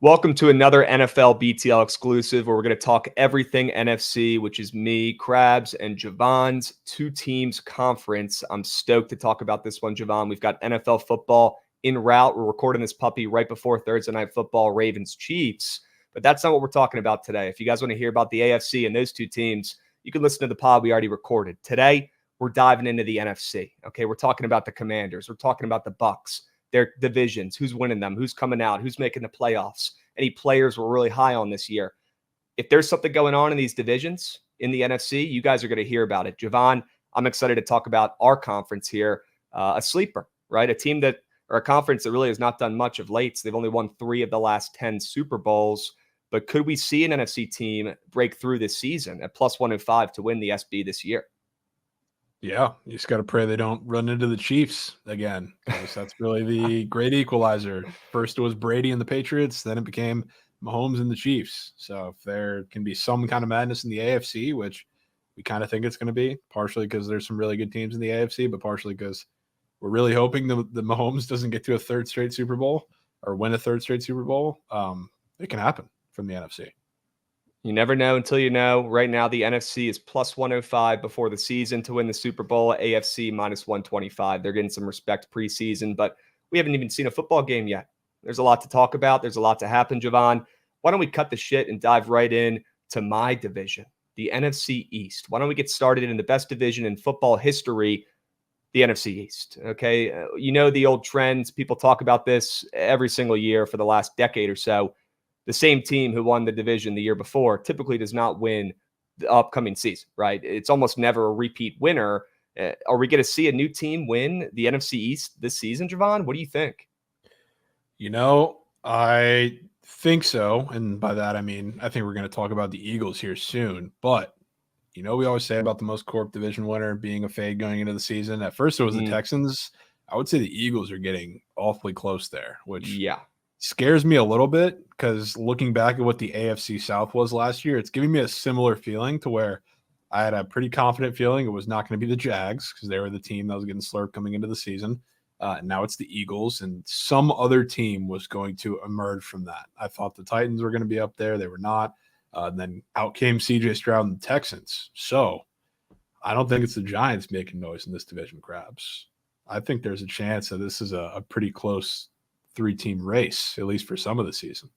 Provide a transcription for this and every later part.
Welcome to another NFL BTL Exclusive, where we're going to talk everything NFC, which is me, Krabs, and Jovan's two teams conference. I'm stoked to talk about this one, Jovan. We've got NFL football en route. We're recording this puppy right before Thursday Night Football, Ravens-Chiefs. But that's not what we're talking about today. If you guys want to hear about the AFC and those two teams, you can listen to the pod we already recorded. Today, we're diving into the NFC. Okay, we're talking about the Commanders. We're talking about the Bucs. Their divisions, who's winning them, who's coming out, who's making the playoffs, any players we're really high on this year. If there's something going on in these divisions in the NFC, you guys are going to hear about it. Jovan, I'm excited to talk about our conference here, a sleeper, right? A conference that really has not done much of late. So they've only won 3 of the last 10 Super Bowls. But could we see an NFC team break through this season at plus 105 to win the SB this year? Yeah, you just got to pray they don't run into the Chiefs again, because that's really the great equalizer. First it was Brady and the Patriots, then it became Mahomes and the Chiefs. So if there can be some kind of madness in the AFC, which we kind of think it's going to be, partially because there's some really good teams in the AFC, but partially because we're really hoping the Mahomes doesn't get to a third straight Super Bowl or win a third straight Super Bowl, it can happen from the NFC. You never know until you know. Right now, the NFC is plus 105 before the season to win the Super Bowl. AFC minus 125. They're getting some respect preseason, but we haven't even seen a football game yet. There's a lot to talk about. There's a lot to happen, Jovan. Why don't we cut the shit and dive right in to my division, the NFC East? Why don't we get started in the best division in football history, the NFC East? Okay, you know the old trends. People talk about this every single year for the last decade or so. The same team who won the division the year before typically does not win the upcoming season, right? It's almost never a repeat winner. Are we going to see a new team win the NFC East this season, Jovan? What do you think? I think so. And by that, I mean, I think we're going to talk about the Eagles here soon. But, we always say about the most corp division winner being a fade going into the season. At first, it was the Texans. I would say the Eagles are getting awfully close there, which scares me a little bit, because looking back at what the AFC South was last year, it's giving me a similar feeling to where I had a pretty confident feeling it was not going to be the Jags, because they were the team that was getting slurped coming into the season. Now it's the Eagles, and some other team was going to emerge from that. I thought the Titans were going to be up there. They were not. Then out came CJ Stroud and the Texans. So I don't think it's the Giants making noise in this division, Krabs. I think there's a chance that this is a pretty close 3-team race, at least for some of the season.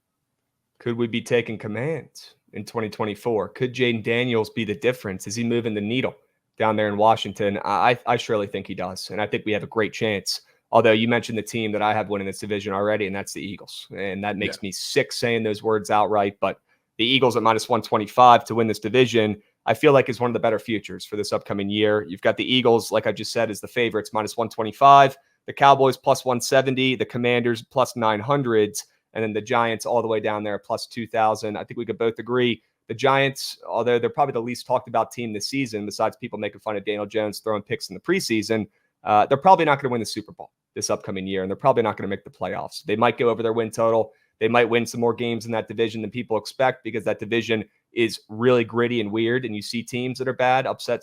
Could we be taking command in 2024? Could Jaden Daniels be the difference? Is he moving the needle down there in Washington? I surely think he does, and I think we have a great chance. Although you mentioned the team that I have winning this division already, and that's the Eagles. And that makes me sick saying those words outright, but the Eagles at minus 125 to win this division, I feel like is one of the better futures for this upcoming year. You've got the Eagles, like I just said, as the favorites, minus 125. The Cowboys plus 170, the Commanders plus 900s, and then the Giants all the way down there plus 2,000. I think we could both agree the Giants, although they're probably the least talked about team this season, besides people making fun of Daniel Jones throwing picks in the preseason, they're probably not going to win the Super Bowl this upcoming year, and they're probably not going to make the playoffs. They might go over their win total. They might win some more games in that division than people expect, because that division is really gritty and weird, and you see teams that are bad upset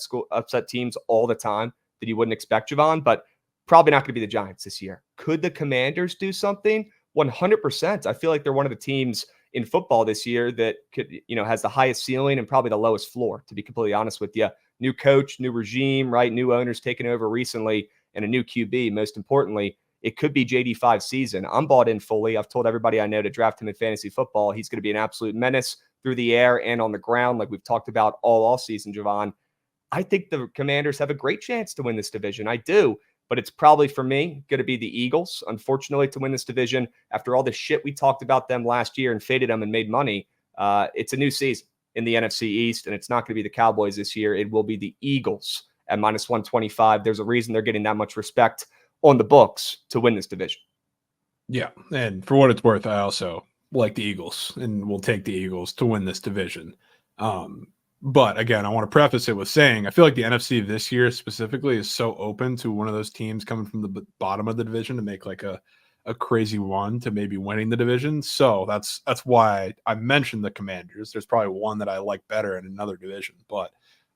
teams all the time that you wouldn't expect, Jovan, but probably not going to be the Giants this year. Could the Commanders do something? 100%. I feel like they're one of the teams in football this year that could, has the highest ceiling and probably the lowest floor, to be completely honest with you. New coach, new regime, right? New owners taking over recently, and a new QB, most importantly. It could be JD5 season. I'm bought in fully. I've told everybody I know to draft him in fantasy football. He's going to be an absolute menace through the air and on the ground, like we've talked about all season, Jovan. I think the Commanders have a great chance to win this division. I do. But it's probably, for me, going to be the Eagles, unfortunately, to win this division. After all the shit we talked about them last year and faded them and made money, it's a new season in the NFC East, and it's not going to be the Cowboys this year. It will be the Eagles at minus 125. There's a reason they're getting that much respect on the books to win this division. Yeah, and for what it's worth, I also like the Eagles, and will take the Eagles to win this division. But again, I want to preface it with saying I feel like the NFC this year specifically is so open to one of those teams coming from the bottom of the division to make like a crazy run to maybe winning the division. So that's why I mentioned the Commanders. There's probably one that I like better in another division, but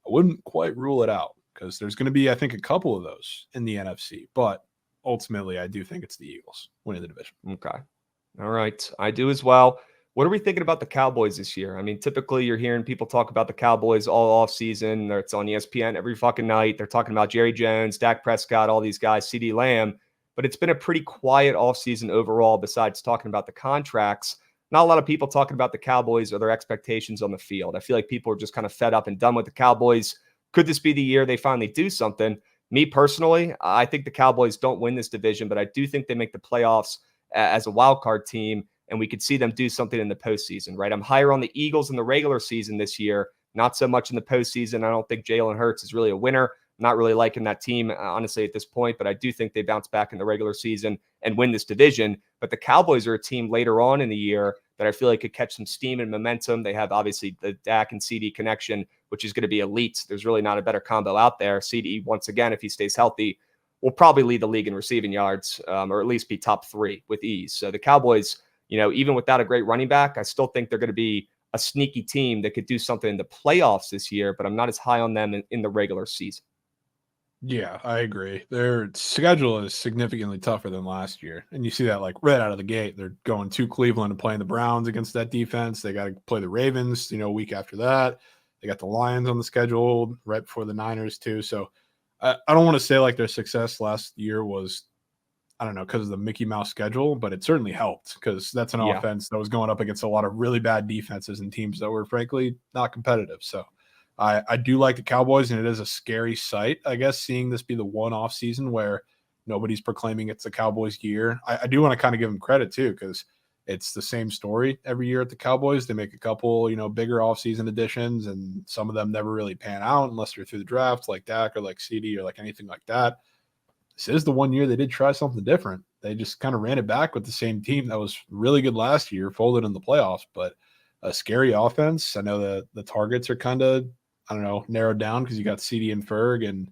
I wouldn't quite rule it out, because there's going to be, I think, a couple of those in the NFC. But ultimately, I do think it's the Eagles winning the division. Okay. All right. I do as well. What are we thinking about the Cowboys this year? I mean, typically you're hearing people talk about the Cowboys all off season. It's on ESPN every fucking night. They're talking about Jerry Jones, Dak Prescott, all these guys, CeeDee Lamb. But it's been a pretty quiet offseason overall, besides talking about the contracts. Not a lot of people talking about the Cowboys or their expectations on the field. I feel like people are just kind of fed up and done with the Cowboys. Could this be the year they finally do something? Me personally, I think the Cowboys don't win this division, but I do think they make the playoffs as a wild card team, and we could see them do something in the postseason, right? I'm higher on the Eagles in the regular season this year, not so much in the postseason. I don't think Jalen Hurts is really a winner. Not really liking that team, honestly, at this point, but I do think they bounce back in the regular season and win this division. But the Cowboys are a team later on in the year that I feel like could catch some steam and momentum. They have obviously the Dak and CD connection, which is going to be elite. There's really not a better combo out there. CD, once again, if he stays healthy, will probably lead the league in receiving yards, or at least be top 3 with ease. So the Cowboys, even without a great running back, I still think they're going to be a sneaky team that could do something in the playoffs this year, but I'm not as high on them in the regular season. Yeah, I agree. Their schedule is significantly tougher than last year. And you see that like right out of the gate. They're going to Cleveland and playing the Browns against that defense. They got to play the Ravens, a week after that. They got the Lions on the schedule right before the Niners too. So I don't want to say like their success last year was, I don't know, because of the Mickey Mouse schedule, but it certainly helped because that's an offense that was going up against a lot of really bad defenses and teams that were frankly not competitive. So I do like the Cowboys, and it is a scary sight, I guess, seeing this be the one off season where nobody's proclaiming it's the Cowboys' year. I do want to kind of give them credit too, because it's the same story every year at the Cowboys. They make a couple, bigger off-season additions, and some of them never really pan out unless they're through the draft, like Dak or like CD or like anything like that. This is the one year they did try something different. They just kind of ran it back with the same team that was really good last year, folded in the playoffs, but a scary offense. I know the targets are kind of, narrowed down because you got CD and Ferg and,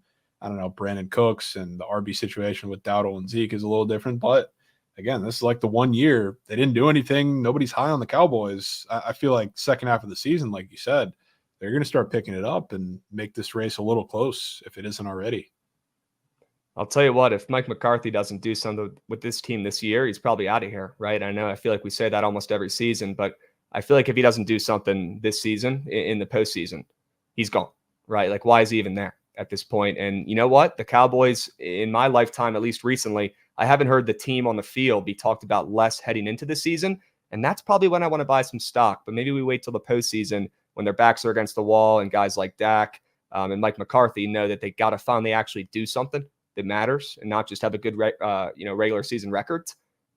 Brandon Cooks, and the RB situation with Dowdle and Zeke is a little different. But again, this is like the one year they didn't do anything. Nobody's high on the Cowboys. I feel like second half of the season, like you said, they're going to start picking it up and make this race a little close if it isn't already. I'll tell you what, if Mike McCarthy doesn't do something with this team this year, he's probably out of here, right? I feel like we say that almost every season, but I feel like if he doesn't do something this season in the postseason, he's gone, right? Like, why is he even there at this point? And you know what? The Cowboys, in my lifetime, at least recently, I haven't heard the team on the field be talked about less heading into the season. And that's probably when I want to buy some stock. But maybe we wait till the postseason when their backs are against the wall and guys like Dak and Mike McCarthy know that they got to finally actually do something that matters and not just have a good regular season record.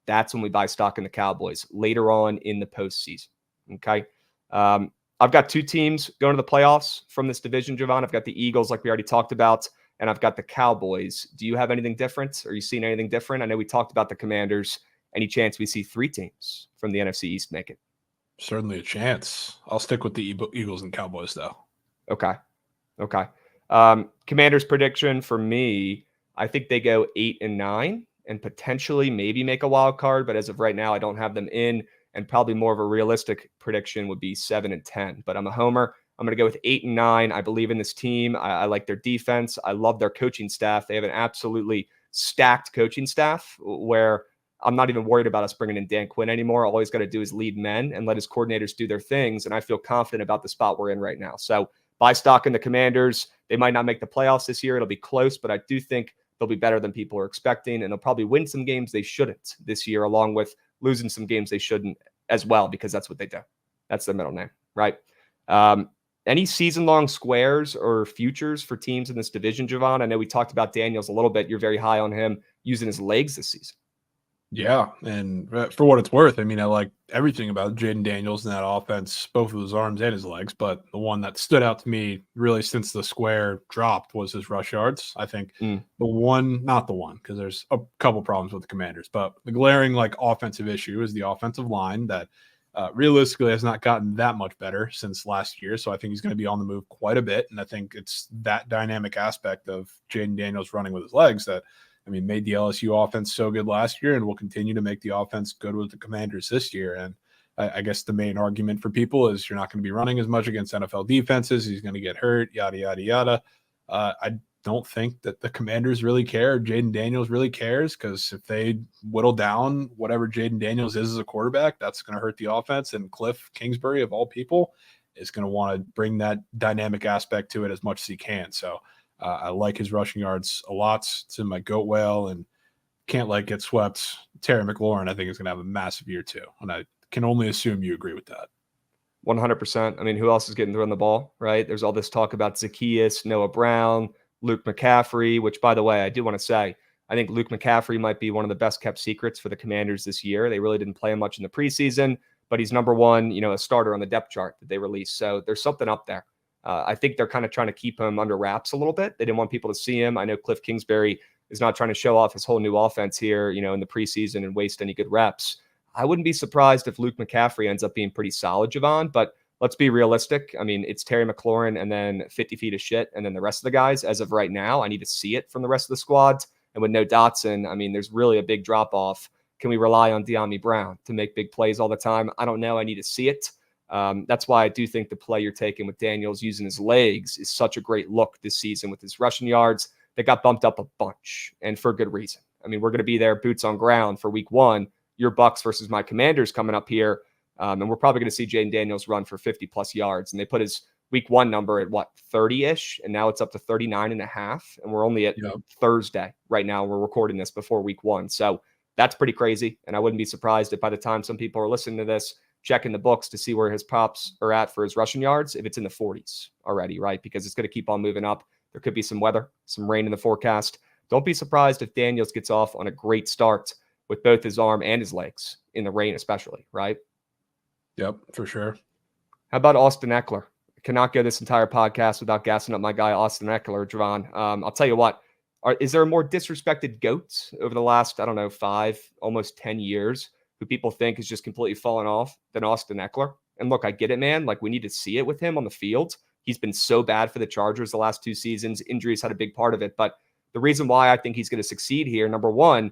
That's when we buy stock in the Cowboys later on in the postseason. Okay. I've got 2 teams going to the playoffs from this division, Jovan. I've got the Eagles, like we already talked about, and I've got the Cowboys. Do you have anything different? Are you seeing anything different? I know we talked about the Commanders. Any chance we see 3 teams from the NFC East make it? Certainly a chance. I'll stick with the Eagles and Cowboys, though. Okay. Commanders prediction for me, I think they go 8-9 and potentially maybe make a wild card, but as of right now, I don't have them in. And probably more of a realistic prediction would be 7-10. But I'm a homer. I'm going to go with 8-9. I believe in this team. I like their defense. I love their coaching staff. They have an absolutely stacked coaching staff where I'm not even worried about us bringing in Dan Quinn anymore. All he's got to do is lead men and let his coordinators do their things. And I feel confident about the spot we're in right now. So buy stock in the Commanders. They might not make the playoffs this year. It'll be close, but I do think they'll be better than people are expecting. And they'll probably win some games they shouldn't this year, along with losing some games they shouldn't as well, because that's what they do. That's their middle name, right? Any season-long squares or futures for teams in this division, Jovan? I know we talked about Daniels a little bit. You're very high on him using his legs this season. Yeah, and for what it's worth, I mean, I like everything about Jaden Daniels in that offense, both of his arms and his legs, but the one that stood out to me really since the square dropped was his rush yards. I think not the one, because there's a couple problems with the Commanders, but the glaring offensive issue is the offensive line that realistically has not gotten that much better since last year. So I think he's going to be on the move quite a bit, and I think it's that dynamic aspect of Jaden Daniels running with his legs that made the LSU offense so good last year and will continue to make the offense good with the Commanders this year. And I guess the main argument for people is you're not going to be running as much against NFL defenses. He's going to get hurt, yada, yada, yada. I don't think that the Commanders really care. Jaden Daniels really cares, because if they whittle down whatever Jaden Daniels is as a quarterback, that's going to hurt the offense. And Cliff Kingsbury, of all people, is going to want to bring that dynamic aspect to it as much as he can. So I like his rushing yards a lot. It's in my goat whale, and can't let get swept. Terry McLaurin, I think, is going to have a massive year too. And I can only assume you agree with that. 100%. I mean, who else is getting thrown the ball, right? There's all this talk about Zacchaeus, Noah Brown, Luke McCaffrey, which, by the way, I do want to say, I think Luke McCaffrey might be one of the best kept secrets for the Commanders this year. They really didn't play him much in the preseason, but he's number one, a starter on the depth chart that they released. So there's something up there. I think they're kind of trying to keep him under wraps a little bit. They didn't want people to see him. I know Cliff Kingsbury is not trying to show off his whole new offense here, in the preseason and waste any good reps. I wouldn't be surprised if Luke McCaffrey ends up being pretty solid, Jovan, but let's be realistic. I mean, it's Terry McLaurin and then 50 feet of shit, and then the rest of the guys. As of right now, I need to see it from the rest of the squads. And with no Dotson, I mean, there's really a big drop-off. Can we rely on De'Ami Brown to make big plays all the time? I don't know. I need to see it. That's why I do think the play you're taking with Daniels using his legs is such a great look this season with his rushing yards. They got bumped up a bunch, and for good reason. I mean, we're going to be there, boots on ground for week one. Your Bucks versus my Commanders coming up here. And we're probably going to see Jaden Daniels run for 50-plus yards. And they put his week one number at, 30-ish? And now it's up to 39.5. And we're only at Thursday right now. We're recording this before week one. So that's pretty crazy. And I wouldn't be surprised if by the time some people are listening to this, checking the books to see where his props are at for his rushing yards, if it's in the 40s already, right? Because it's going to keep on moving up. There could be some weather, some rain in the forecast. Don't be surprised if Daniels gets off on a great start with both his arm and his legs in the rain, especially, right? Yep, for sure. How about Austin Eckler? I cannot go this entire podcast without gassing up my guy, Austin Eckler, Jovan. I'll tell you what, is there a more disrespected GOAT over the last, 5, almost 10 years who people think is just completely fallen off than Austin Eckler? And look, I get it, man. Like, we need to see it with him on the field. He's been so bad for the Chargers the last 2 seasons. Injuries had a big part of it. But the reason why I think he's going to succeed here, number one,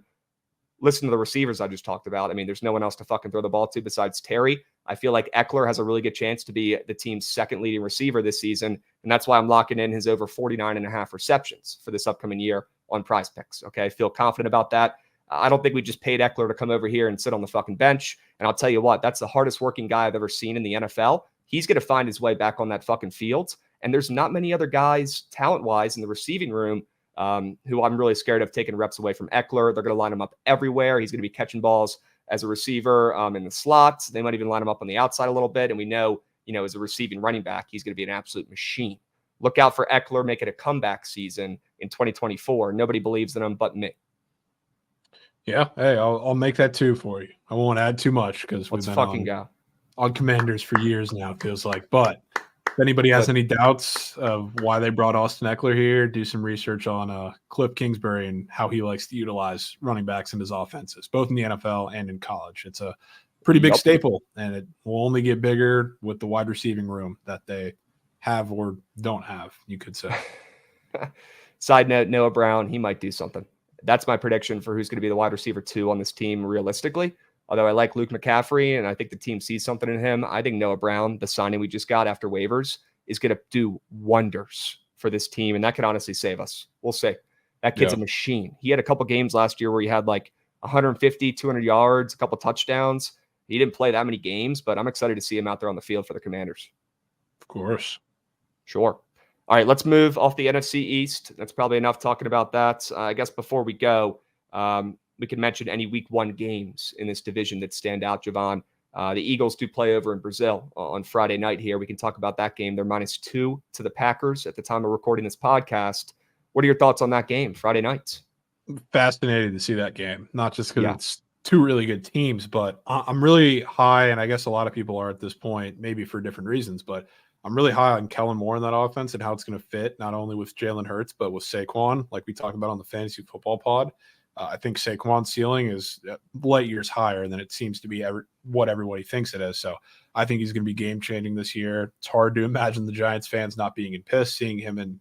listen to the receivers I just talked about. I mean, there's no one else to fucking throw the ball to besides Terry. I feel like Eckler has a really good chance to be the team's second leading receiver this season. And that's why I'm locking in his over 49.5 receptions for this upcoming year on Prize Picks. Okay. I feel confident about that. I don't think we just paid Eckler to come over here and sit on the fucking bench. And I'll tell you what, that's the hardest working guy I've ever seen in the NFL. He's going to find his way back on that fucking field. And there's not many other guys talent-wise in the receiving room who I'm really scared of taking reps away from Eckler. They're going to line him up everywhere. He's going to be catching balls as a receiver in the slots. They might even line him up on the outside a little bit. And we know, as a receiving running back, he's going to be an absolute machine. Look out for Eckler making a comeback season in 2024. Nobody believes in him but me. Yeah, hey, I'll make that too for you. I won't add too much because we've been on Commanders for years now, it feels like. But if anybody has any doubts of why they brought Austin Eckler here, do some research on Cliff Kingsbury and how he likes to utilize running backs in his offenses, both in the NFL and in college. It's a pretty big staple, and it will only get bigger with the wide receiving room that they have or don't have, you could say. Side note, Noah Brown, he might do something. That's my prediction for who's going to be the wide receiver 2 on this team realistically. Although I like Luke McCaffrey and I think the team sees something in him, I think Noah Brown, the signing we just got after waivers, is going to do wonders for this team. And that could honestly save us. We'll see. That kid's a machine. He had a couple games last year where he had like 150, 200 yards, a couple touchdowns. He didn't play that many games, but I'm excited to see him out there on the field for the Commanders. Of course. Sure. All right, let's move off the NFC East. That's probably enough talking about that. I guess before we go, we can mention any week 1 games in this division that stand out, Jovan. The Eagles do play over in Brazil on Friday night here. We can talk about that game. They're -2 to the Packers at the time of recording this podcast. What are your thoughts on that game Friday night? Fascinated to see that game, not just because it's 2 really good teams, but I'm really high, and I guess a lot of people are at this point, maybe for different reasons, but I'm really high on Kellen Moore in that offense and how it's going to fit, not only with Jalen Hurts, but with Saquon, like we talked about on the Fantasy Football Pod. I think Saquon's ceiling is light years higher than it seems to be what everybody thinks it is. So I think he's going to be game-changing this year. It's hard to imagine the Giants fans not being pissed seeing him in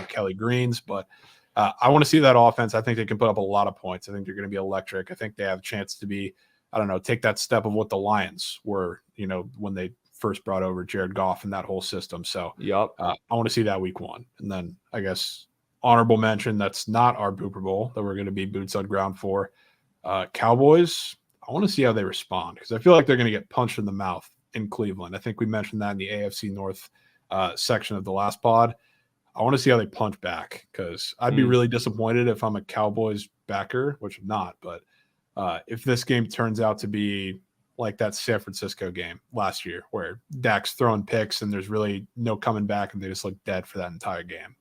Kelly Greens, but I want to see that offense. I think they can put up a lot of points. I think they're going to be electric. I think they have a chance to be, take that step of what the Lions were, when they first brought over Jared Goff and that whole system. So I want to see that week 1. And then I guess honorable mention that's not our Booper Bowl that we're going to be boots on ground for. Cowboys, I want to see how they respond because I feel like they're going to get punched in the mouth in Cleveland. I think we mentioned that in the AFC North section of the last pod. I want to see how they punch back because I'd be really disappointed if I'm a Cowboys backer, which I'm not. But if this game turns out to be like that San Francisco game last year where Dak's throwing picks and there's really no coming back and they just look dead for that entire game.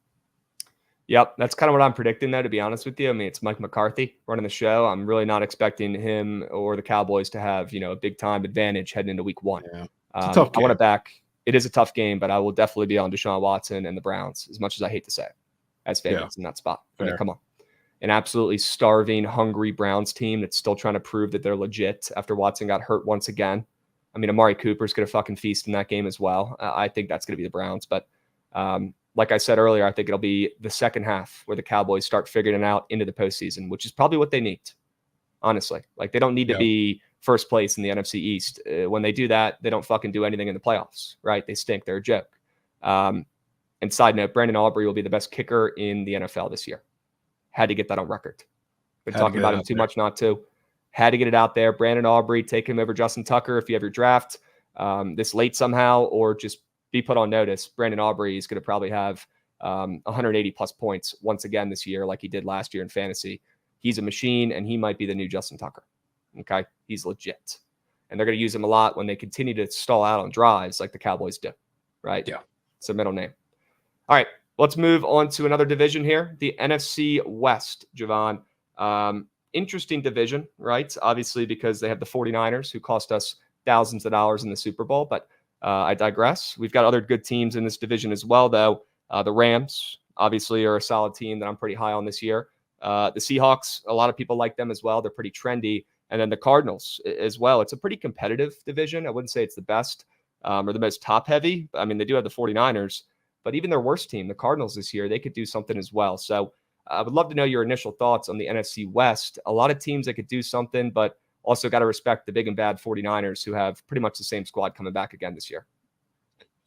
Yep, that's kind of what I'm predicting, though, to be honest with you. I mean, it's Mike McCarthy running the show. I'm really not expecting him or the Cowboys to have, a big-time advantage heading into week one. Yeah. It's a tough game. I want to back – it is a tough game, but I will definitely be on Deshaun Watson and the Browns, as much as I hate to say it, as favorites in that spot. I mean, come on. An absolutely starving, hungry Browns team that's still trying to prove that they're legit after Watson got hurt once again. I mean, Amari Cooper's going to fucking feast in that game as well. I think that's going to be the Browns, but like I said earlier, I think it'll be the second half where the Cowboys start figuring it out into the postseason, which is probably what they need, honestly. Like, they don't need to be first place in the NFC East. When they do that, they don't fucking do anything in the playoffs, right? They stink. They're a joke. And side note, Brandon Aubrey will be the best kicker in the NFL this year. Had to get that on record. Been talking about him too much not to. Had to get it out there. Brandon Aubrey, take him over Justin Tucker if you have your draft this late somehow, or just be put on notice. Brandon Aubrey is going to probably have 180 plus points once again this year, like he did last year in fantasy. He's a machine, and he might be the new Justin Tucker. Okay, he's legit, and they're going to use him a lot when they continue to stall out on drives like the Cowboys do. Right? Yeah, it's a middle name. All right, let's move on to another division here, the NFC West. Jovan, interesting division, right? Obviously, because they have the 49ers, who cost us thousands of dollars in the Super Bowl, but I digress. We've got other good teams in this division as well, though. The Rams, obviously, are a solid team that I'm pretty high on this year. The Seahawks, a lot of people like them as well. They're pretty trendy. And then the Cardinals as well. It's a pretty competitive division. I wouldn't say it's the best or the most top-heavy. I mean, they do have the 49ers, but even their worst team, the Cardinals this year, they could do something as well. So I would love to know your initial thoughts on the NFC West. A lot of teams that could do something, but also got to respect the big and bad 49ers, who have pretty much the same squad coming back again this year.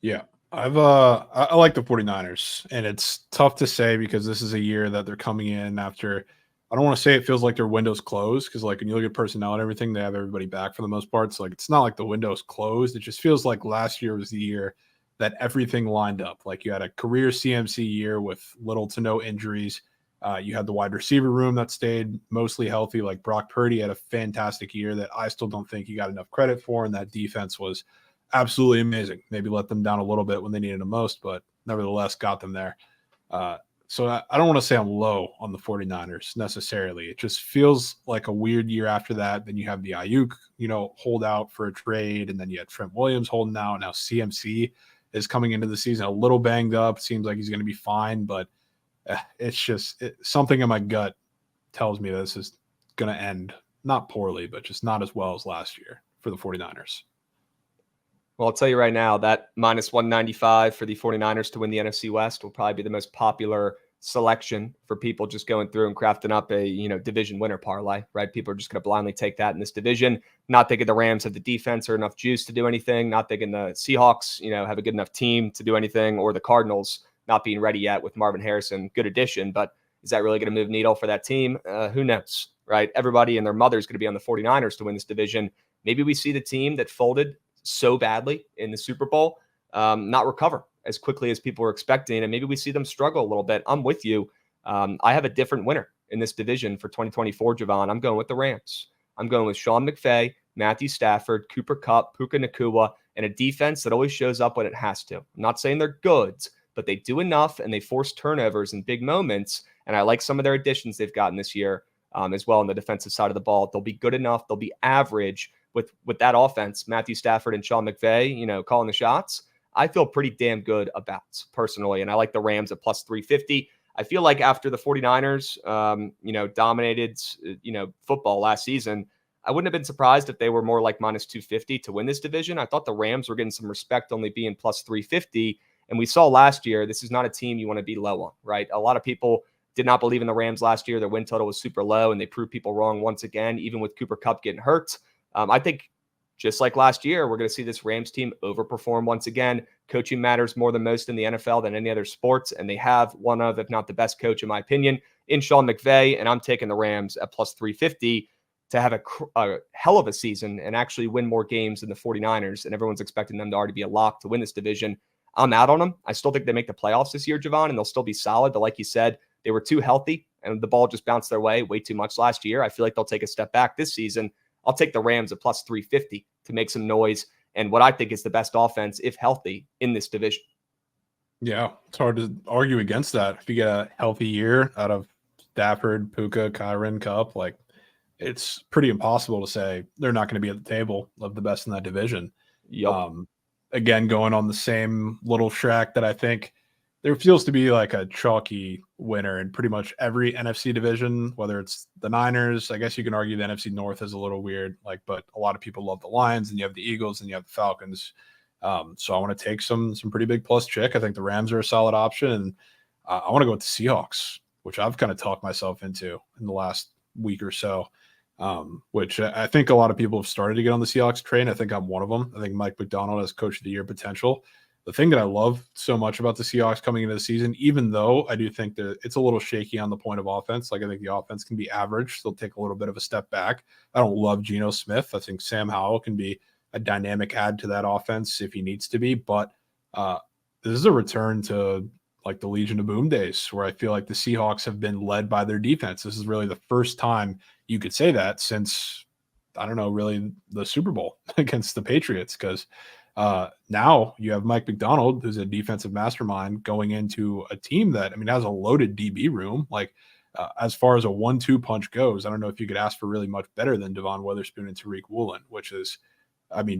Yeah, I like the 49ers, and it's tough to say because this is a year that they're coming in after. I don't want to say it feels like their window's closed because, like, when you look at personnel and everything, they have everybody back for the most part. So, like, it's not like the window's closed. It just feels like last year was the year that everything lined up. Like, you had a career CMC year with little to no injuries. You had the wide receiver room that stayed mostly healthy. Like, Brock Purdy had a fantastic year that I still don't think he got enough credit for, and that defense was absolutely amazing. Maybe let them down a little bit when they needed them most, but nevertheless got them there. So I don't want to say I'm low on the 49ers necessarily. It just feels like a weird year after that. Then you have the Ayuk, hold out for a trade, and then you had Trent Williams holding out. Now CMC is coming into the season a little banged up. Seems like he's going to be fine, but it's just something in my gut tells me this is going to end not poorly, but just not as well as last year for the 49ers. Well, I'll tell you right now, that minus 195 for the 49ers to win the NFC West will probably be the most popular selection for people just going through and crafting up a, division winner parlay, right? People are just going to blindly take that in this division, not thinking the Rams have the defense or enough juice to do anything, not thinking the Seahawks, have a good enough team to do anything, or the Cardinals not being ready yet with Marvin Harrison. Good addition, but is that really going to move needle for that team? Who knows, right? Everybody and their mother is going to be on the 49ers to win this division. Maybe we see the team that folded so badly in the Super Bowl not recover as quickly as people were expecting, and maybe we see them struggle a little bit. I'm with you. I have a different winner in this division for 2024, Jovan. I'm going with the Rams. I'm going with Sean McVay, Matthew Stafford, Cooper Kupp, Puka Nacua, and a defense that always shows up when it has to. I'm not saying they're good, but they do enough, and they force turnovers in big moments, and I like some of their additions they've gotten this year as well on the defensive side of the ball. They'll be good enough. They'll be average with that offense, Matthew Stafford and Sean McVay, calling the shots. I feel pretty damn good about personally, and I like the Rams at plus 350. I feel like after the 49ers, dominated, football last season, I wouldn't have been surprised if they were more like minus 250 to win this division. I thought the Rams were getting some respect only being plus 350, and we saw last year, this is not a team you want to be low on, right? A lot of people did not believe in the Rams last year. Their win total was super low, and they proved people wrong once again, even with Cooper Kupp getting hurt. I think just like last year, we're going to see this Rams team overperform once again. Coaching matters more than most in the NFL than any other sports, and they have one of, if not the best coach, in my opinion, in Sean McVay, and I'm taking the Rams at plus 350 to have a hell of a season and actually win more games than the 49ers, and everyone's expecting them to already be a lock to win this division. I'm out on them. I still think they make the playoffs this year, Jovan, and they'll still be solid, but like you said, they were too healthy, and the ball just bounced their way too much last year. I feel like they'll take a step back this season. I'll take the Rams at plus 350 to make some noise and what I think is the best offense, if healthy, in this division. Yeah, it's hard to argue against that. If you get a healthy year out of Stafford, Puka, Kyren, Kupp, like, it's pretty impossible to say they're not going to be at the table of the best in that division. Yep. Again, going on the same little track that I think there feels to be like a chalky winner in pretty much every NFC division, whether it's the Niners. I guess you can argue the NFC North is a little weird, but a lot of people love the Lions, and you have the Eagles, and you have the Falcons. So I want to take some pretty big plus chick. I think the Rams are a solid option, and I want to go with the Seahawks, which I've kind of talked myself into in the last week or so, which I think a lot of people have started to get on the Seahawks train. I think I'm one of them. I think Mike Macdonald has Coach of the Year potential. The thing that I love so much about the Seahawks coming into the season, even though I do think that it's a little shaky on the point of offense, I think the offense can be average. They'll take a little bit of a step back. I don't love Geno Smith. I think Sam Howell can be a dynamic add to that offense if he needs to be. But this is a return to like the Legion of Boom days, where I feel like the Seahawks have been led by their defense. This is really the first time you could say that since, I don't know, really the Super Bowl against the Patriots, because now you have Mike Macdonald, who's a defensive mastermind, going into a team that, has a loaded DB room. As far as a 1-2 punch goes, I don't know if you could ask for really much better than Devon Witherspoon and Tariq Woolen, which is,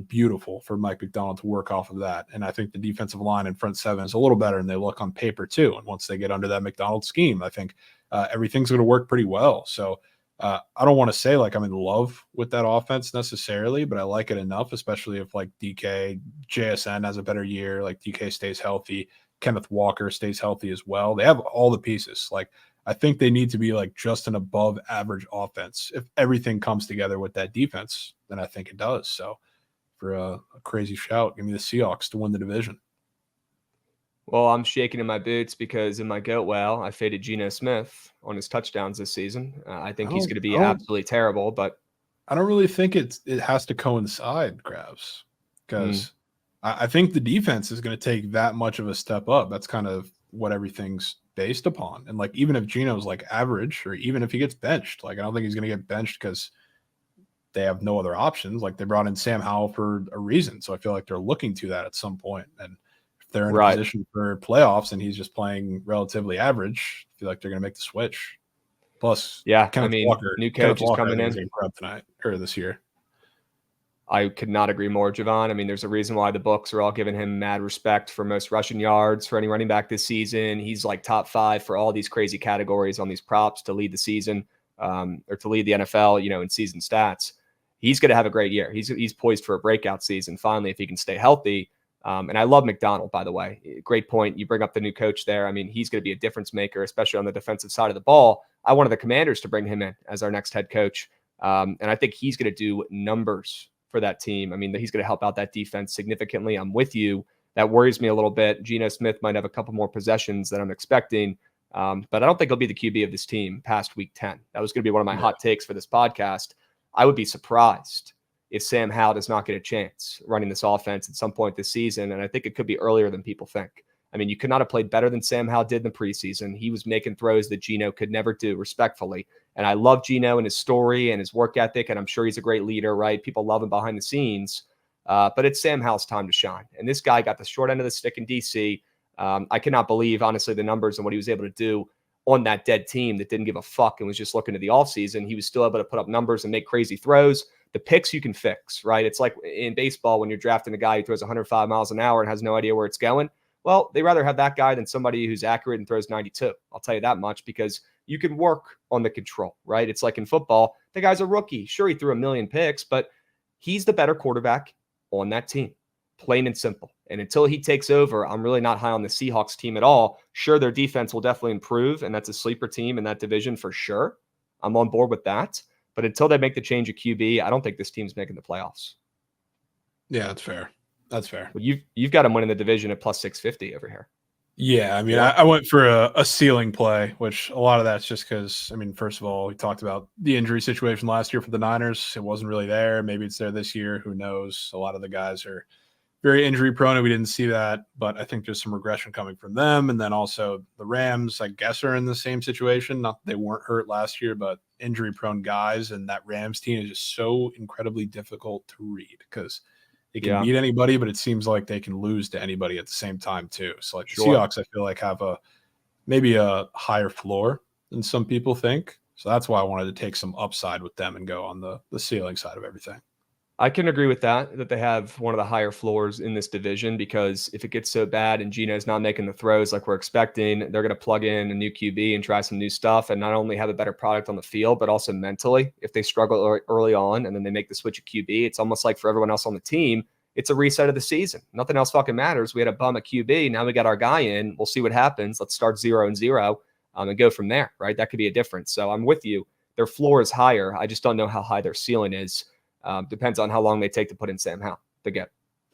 beautiful for Mike Macdonald to work off of that. And I think the defensive line and front seven is a little better, and they look on paper too. And once they get under that Macdonald scheme, I think everything's going to work pretty well. So I don't want to say I'm in love with that offense necessarily, but I like it enough, especially if DK, JSN has a better year, DK stays healthy, Kenneth Walker stays healthy as well. They have all the pieces. I think they need to be just an above average offense. If everything comes together with that defense, then I think it does. So for a crazy shout, give me the Seahawks to win the division. Well, I'm shaking in my boots because in my goat well, I faded Geno Smith on his touchdowns this season. I think he's going to be absolutely terrible, but I don't really think it has to coincide, Krabs, because I think the defense is going to take that much of a step up. That's kind of what everything's based upon. And even if Geno's average, or even if he gets benched, I don't think he's going to get benched because they have no other options. They brought in Sam Howell for a reason. So I feel like they're looking to that at some point. And if they're in a position for playoffs and he's just playing relatively average, I feel like they're going to make the switch. Plus, Walker, new coach is coming in tonight or this year. I could not agree more, Jovan. There's a reason why the books are all giving him mad respect for most rushing yards for any running back this season. He's top 5 for all these crazy categories on these props to lead the season, or to lead the NFL, in season stats. He's going to have a great year. He's poised for a breakout season, finally, if he can stay healthy. And I love Macdonald, by the way. Great point. You bring up the new coach there. He's going to be a difference maker, especially on the defensive side of the ball. I wanted the Commanders to bring him in as our next head coach. And I think he's going to do numbers for that team. He's going to help out that defense significantly. I'm with you. That worries me a little bit. Geno Smith might have a couple more possessions than I'm expecting. But I don't think he'll be the QB of this team past week 10. That was going to be one of my hot takes for this podcast. I would be surprised if Sam Howell does not get a chance running this offense at some point this season. And I think it could be earlier than people think. You could not have played better than Sam Howell did in the preseason. He was making throws that Geno could never do, respectfully. And I love Geno and his story and his work ethic, and I'm sure he's a great leader, right? People love him behind the scenes. But it's Sam Howell's time to shine. And this guy got the short end of the stick in D.C. I cannot believe, honestly, the numbers and what he was able to do on that dead team that didn't give a fuck and was just looking to the offseason. He was still able to put up numbers and make crazy throws. The picks you can fix, right? It's like in baseball when you're drafting a guy who throws 105 miles an hour and has no idea where it's going. Well, they rather have that guy than somebody who's accurate and throws 92. I'll tell you that much, because you can work on the control, right? It's like in football, the guy's a rookie. Sure, he threw a million picks, but he's the better quarterback on that team, plain and simple. And until he takes over, I'm really not high on the Seahawks team at all. Sure, their defense will definitely improve, and that's a sleeper team in that division for sure. I'm on board with that. But until they make the change of QB, I don't think this team's making the playoffs. Yeah, that's fair. That's fair. Well, you've got him winning the division at plus 650 over here. Yeah, I mean, Yeah. I went for a ceiling play, which a lot of that's just because, I mean, first of all, we talked about the injury situation last year for the Niners. It wasn't really there. Maybe it's there this year. Who knows? A lot of the guys are very injury prone, and we didn't see that. But I think there's some regression coming from them. And then also the Rams, I guess, are in the same situation. Not that they weren't hurt last year, but injury prone guys. And that Rams team is just so incredibly difficult to read because they can beat anybody, but it seems like they can lose to anybody at the same time too. So like the Seahawks, I feel like have maybe a higher floor than some people think. So that's why I wanted to take some upside with them and go on the ceiling side of everything. I can agree with that they have one of the higher floors in this division, because if it gets so bad and Gino's not making the throws like we're expecting, they're going to plug in a new QB and try some new stuff and not only have a better product on the field, but also mentally. If they struggle early on and then they make the switch of QB, it's almost like for everyone else on the team, it's a reset of the season. Nothing else fucking matters. We had a bum at QB. Now we got our guy in. We'll see what happens. Let's start 0-0 and go from there, right? That could be a difference. So I'm with you. Their floor is higher. I just don't know how high their ceiling is. Depends on how long they take to put in Sam Howell to get,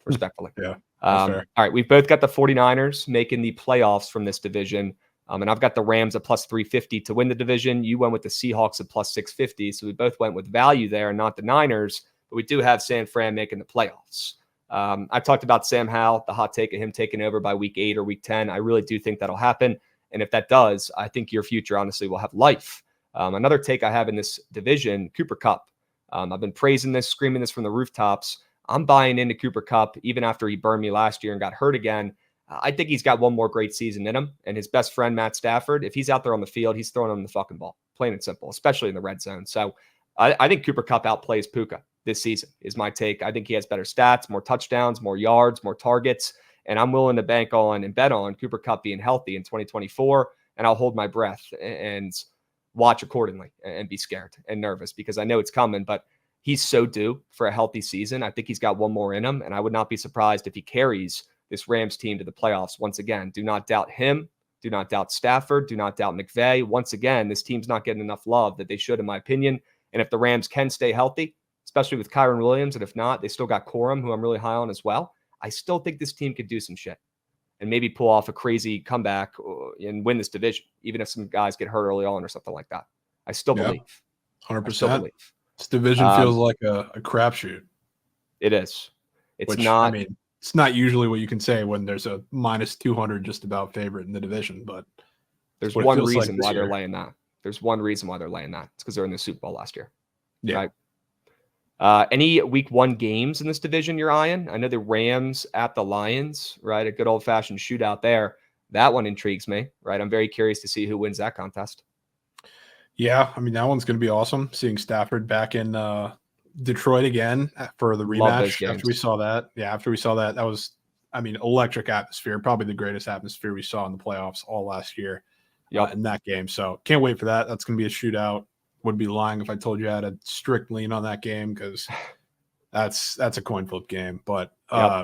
respectfully. Yeah. All right. We've both got the 49ers making the playoffs from this division. And I've got the Rams at plus 350 to win the division. You went with the Seahawks at plus 650. So we both went with value there and not the Niners. But we do have San Fran making the playoffs. I talked about Sam Howell, the hot take of him taking over by week 8 or week 10. I really do think that'll happen. And if that does, I think your future, honestly, will have life. Another take I have in this division, Cooper Kupp. I've been praising this, screaming this from the rooftops. I'm buying into Cooper Kupp even after he burned me last year and got hurt again. I think he's got one more great season in him. And his best friend, Matt Stafford, if he's out there on the field, he's throwing him the fucking ball, plain and simple, especially in the red zone. So I think Cooper Kupp outplays Puka this season is my take. I think he has better stats, more touchdowns, more yards, more targets. And I'm willing to bank on and bet on Cooper Kupp being healthy in 2024. And I'll hold my breath and watch accordingly and be scared and nervous because I know it's coming, but he's so due for a healthy season. I think he's got one more in him, and I would not be surprised if he carries this Rams team to the playoffs once again. Do not doubt him. Do not doubt Stafford. Do not doubt McVay. Once again, this team's not getting enough love that they should, in my opinion. And if the Rams can stay healthy, especially with Kyron Williams, and if not, they still got Corum, who I'm really high on as well. I still think this team could do some shit and maybe pull off a crazy comeback and win this division, even if some guys get hurt early on or something like that. I still believe. 100%. This division feels like a crapshoot. It is. It's Which, not. I mean, it's not usually what you can say when there's a minus 200 just about favorite in the division, but there's one reason why they're laying that. There's one reason why they're laying that. It's because they're in the Super Bowl last year. Yeah. Right? Any week 1 games in this division you're eyeing? I know the Rams at the Lions, right? A good old-fashioned shootout there. That one intrigues me, right? I'm very curious to see who wins that contest. Yeah, I mean, that one's going to be awesome. Seeing Stafford back in Detroit again for the rematch after we saw that. Yeah, after we saw that, that was, I mean, electric atmosphere. Probably the greatest atmosphere we saw in the playoffs all last year in that game. So can't wait for that. That's going to be a shootout. Would be lying if I told you I had a strict lean on that game because that's a coin flip game. But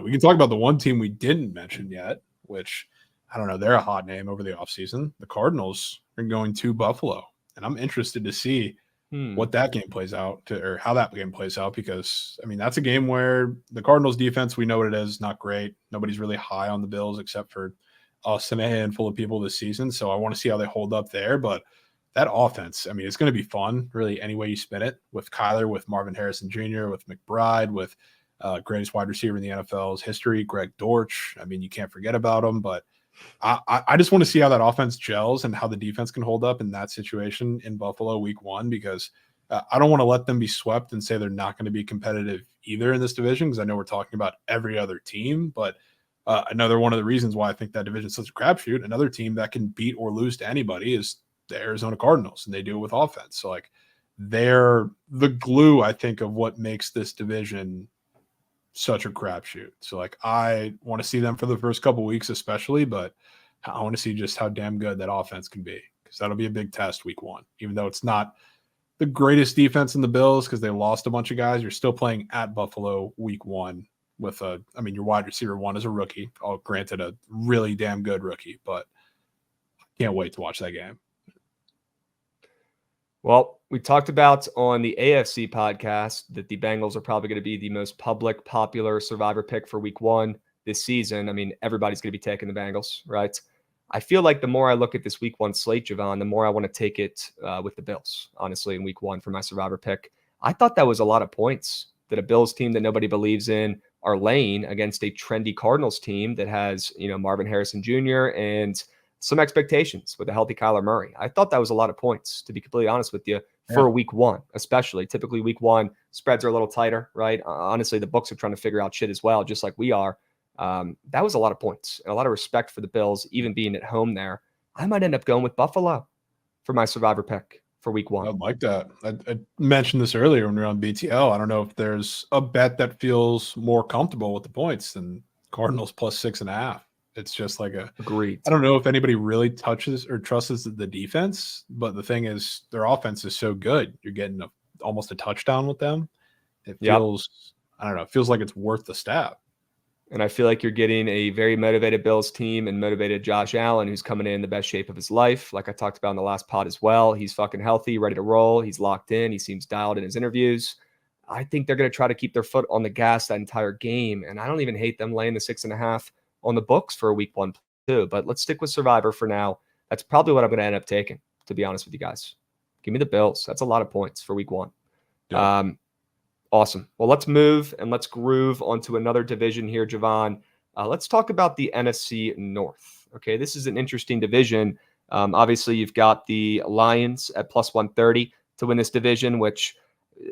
we can talk about the one team we didn't mention yet, which I don't know. They're a hot name over the offseason. The Cardinals are going to Buffalo. And I'm interested to see what that game plays out or how that game plays out, because, I mean, that's a game where the Cardinals defense, we know what it is, not great. Nobody's really high on the Bills except for us and a handful of people this season. So I want to see how they hold up there. But that offense, I mean, it's going to be fun, really, any way you spin it, with Kyler, with Marvin Harrison Jr., with McBride, with greatest wide receiver in the NFL's history, Greg Dortch. I mean, you can't forget about him, but I just want to see how that offense gels and how the defense can hold up in that situation in Buffalo week 1, because I don't want to let them be swept and say they're not going to be competitive either in this division, because I know we're talking about every other team, but another one of the reasons why I think that division is such a crapshoot, another team that can beat or lose to anybody is the Arizona Cardinals, and they do it with offense. So, like, they're the glue, I think, of what makes this division such a crapshoot. So, like, I want to see them for the first couple weeks especially, but I want to see just how damn good that offense can be, because that'll be a big test week 1. Even though it's not the greatest defense in the Bills because they lost a bunch of guys, you're still playing at Buffalo week 1 with your wide receiver 1 is a rookie. Granted, a really damn good rookie, but I can't wait to watch that game. Well, We talked about on the AFC podcast that the Bengals are probably going to be the most popular survivor pick for week 1 this season. I mean, everybody's going to be taking the Bengals, right? I feel like the more I look at this week 1 slate, Jovan, the more I want to take it with the Bills, honestly, in week 1 for my survivor pick. I thought that was a lot of points that a Bills team that nobody believes in are laying against a trendy Cardinals team that has, Marvin Harrison Jr. and some expectations with a healthy Kyler Murray. I thought that was a lot of points, to be completely honest with you, for week 1, especially. Typically week 1, spreads are a little tighter, right? Honestly, the books are trying to figure out shit as well, just like we are. That was a lot of points and a lot of respect for the Bills, even being at home there. I might end up going with Buffalo for my survivor pick for week 1. I like that. I mentioned this earlier when we were on BTL. I don't know if there's a bet that feels more comfortable with the points than Cardinals plus 6.5. It's just like agreed. I don't know if anybody really touches or trusts the defense, but the thing is their offense is so good. You're getting almost a touchdown with them. It feels, I don't know, it feels like it's worth the stab. And I feel like you're getting a very motivated Bills team and motivated Josh Allen, who's coming in the best shape of his life. Like I talked about in the last pod as well. He's fucking healthy, ready to roll. He's locked in. He seems dialed in his interviews. I think they're going to try to keep their foot on the gas that entire game. And I don't even hate them laying the 6.5 on the books for a week 1 too. But let's stick with survivor for now. That's probably what I'm going to end up taking, to be honest with you guys. Give me the Bills. That's a lot of points for week 1. Yeah. Awesome. Well, let's move and let's groove onto another division here, Jovan. Let's talk about the NFC North. Okay, this is an interesting division. Obviously, you've got the Lions at plus 130 to win this division, which,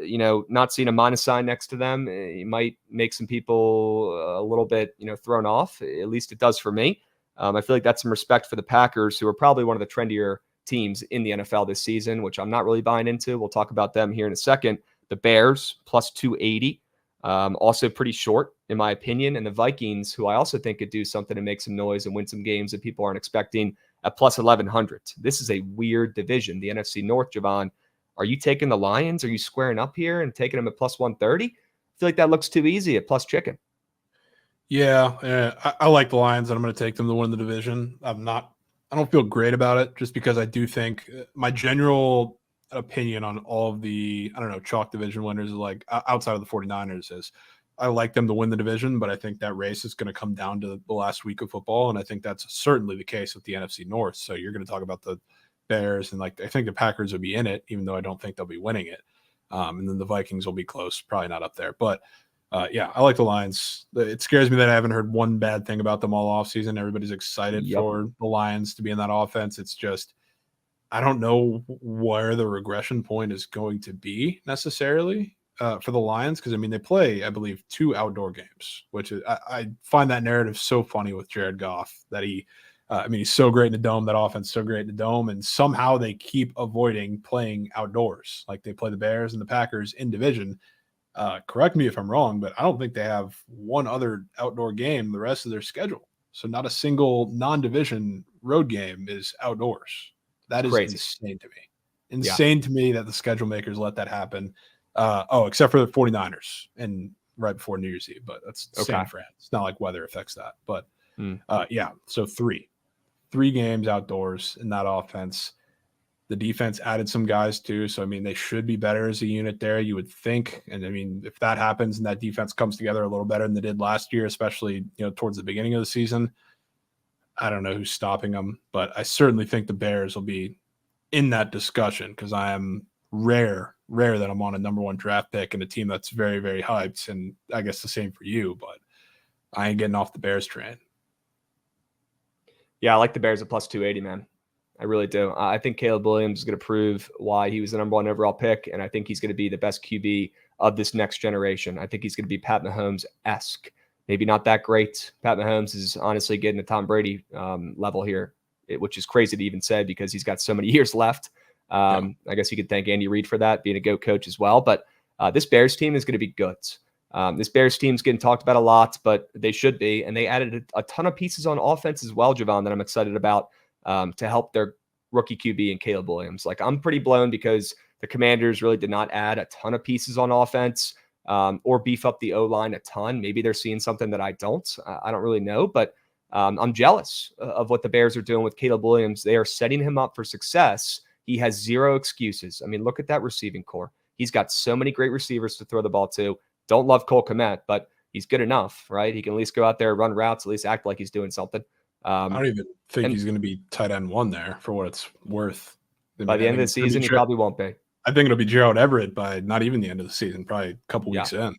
not seeing a minus sign next to them, it might make some people a little bit, thrown off. At least it does for me. I feel like that's some respect for the Packers, who are probably one of the trendier teams in the NFL this season, which I'm not really buying into. We'll talk about them here in a second. The Bears, plus 280, also pretty short, in my opinion. And the Vikings, who I also think could do something and make some noise and win some games that people aren't expecting, at plus 1,100. This is a weird division. The NFC North, Jovan, are you taking the Lions? Are you squaring up here and taking them at plus 130? I feel like that looks too easy at plus chicken. Yeah, I like the Lions, and I'm going to take them to win the division. I don't feel great about it, just because I do think my general opinion on all of the, chalk division winners, like outside of the 49ers, is I like them to win the division, but I think that race is going to come down to the last week of football, and I think that's certainly the case with the NFC North. So you're going to talk about the Bears, and I think the Packers will be in it, even though I don't think they'll be winning it. And then the Vikings will be close, probably not up there. But I like the Lions. It scares me that I haven't heard one bad thing about them all offseason. Everybody's excited for the Lions to be in that offense. It's just, I don't know where the regression point is going to be necessarily for the Lions, because, they play, I believe, 2 outdoor games, which is, I find that narrative so funny with Jared Goff, that he's so great in the dome, that offense so great in the dome, and somehow they keep avoiding playing outdoors. Like they play the Bears and the Packers in division. Correct me if I'm wrong, but I don't think they have one other outdoor game the rest of their schedule. So not a single non-division road game is outdoors. That is crazy. Insane to me. Insane to me that the schedule makers let that happen. Except for the 49ers and right before New Year's Eve, but that's San Fran. It's not like weather affects that. But so 3 games outdoors in that offense. The defense added some guys too. So, they should be better as a unit there, you would think. And if that happens and that defense comes together a little better than they did last year, especially, towards the beginning of the season, I don't know who's stopping them, but I certainly think the Bears will be in that discussion, because I am rare that I'm on a number 1 draft pick and a team that's very, very hyped. And I guess the same for you, but I ain't getting off the Bears train. Yeah, I like the Bears at plus 280, man. I really do. I think Caleb Williams is going to prove why he was the number 1 overall pick, and I think he's going to be the best QB of this next generation. I think he's going to be Pat Mahomes-esque. Maybe not that great. Pat Mahomes is honestly getting a Tom Brady level here, which is crazy to even say, because he's got so many years left. I guess you could thank Andy Reid for that, being a GOAT coach as well. But this Bears team is going to be good. This Bears team's getting talked about a lot, but they should be. And they added a ton of pieces on offense as well, Jovan, that I'm excited about to help their rookie QB and Caleb Williams. Like, I'm pretty blown because the Commanders really did not add a ton of pieces on offense or beef up the O-line a ton. Maybe they're seeing something that I don't. I don't really know, but I'm jealous of what the Bears are doing with Caleb Williams. They are setting him up for success. He has zero excuses. I mean, look at that receiving core. He's got so many great receivers to throw the ball to. Don't love Cole Kmet, but he's good enough, right? He can at least go out there, run routes, at least act like he's doing something. I don't even think he's going to be tight end 1 there for what it's worth. By the end of the season, he probably won't be. I think it'll be Gerald Everett by not even the end of the season, probably a couple weeks in.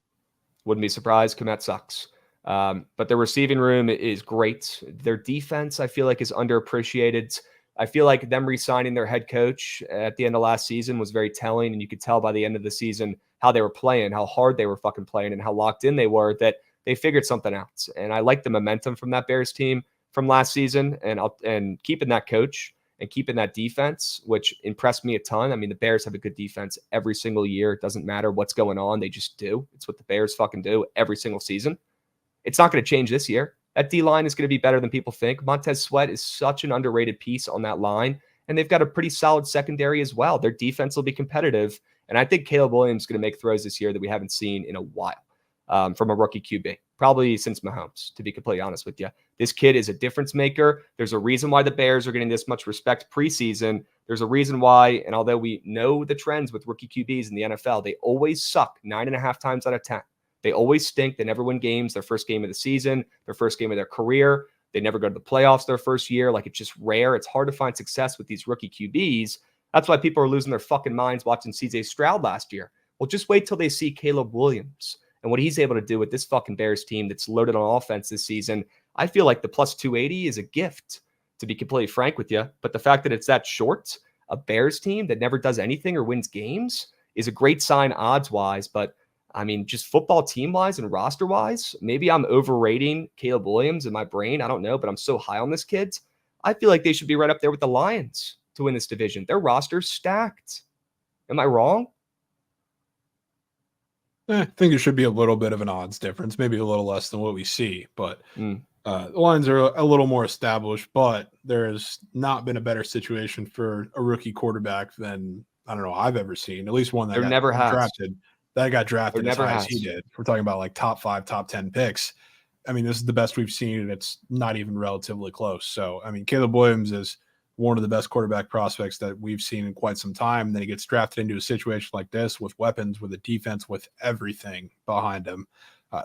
Wouldn't be surprised. Kmet sucks. But their receiving room is great. Their defense, I feel like, is underappreciated. I feel like them re-signing their head coach at the end of last season was very telling, and you could tell by the end of the season how they were playing, how hard they were fucking playing, and how locked in they were, that they figured something out. And I like the momentum from that Bears team from last season, and keeping that coach and keeping that defense, which impressed me a ton. I mean, the Bears have a good defense every single year. It doesn't matter what's going on. They just do. It's what the Bears fucking do every single season. It's not going to change this year. That D-line is going to be better than people think. Montez Sweat is such an underrated piece on that line, and they've got a pretty solid secondary as well. Their defense will be competitive, and I think Caleb Williams is going to make throws this year that we haven't seen in a while from a rookie QB, probably since Mahomes, to be completely honest with you. This kid is a difference maker. There's a reason why the Bears are getting this much respect preseason. There's a reason why, and although we know the trends with rookie QBs in the NFL, they always suck 9.5 times out of 10. They always stink. They never win games their first game of the season, their first game of their career. They never go to the playoffs their first year. Like, it's just rare. It's hard to find success with these rookie QBs. That's why people are losing their fucking minds watching CJ Stroud last year. Well, just wait till they see Caleb Williams and what he's able to do with this fucking Bears team that's loaded on offense this season. I feel like the plus 280 is a gift, to be completely frank with you. But the fact that it's that short, a Bears team that never does anything or wins games, is a great sign odds-wise. But I mean, just football team-wise and roster-wise, maybe I'm overrating Caleb Williams in my brain. I don't know, but I'm so high on this kid. I feel like they should be right up there with the Lions to win this division. Their roster's stacked. Am I wrong? I think there should be a little bit of an odds difference, maybe a little less than what we see. But the Lions are a little more established, but there has not been a better situation for a rookie quarterback than, I don't know, I've ever seen. At least one that never has. Drafted. That got drafted as high as he did. We're talking about like top 5, top 10 picks. I mean, this is the best we've seen, and it's not even relatively close. So, I mean, Caleb Williams is one of the best quarterback prospects that we've seen in quite some time. Then he gets drafted into a situation like this with weapons, with a defense, with everything behind him.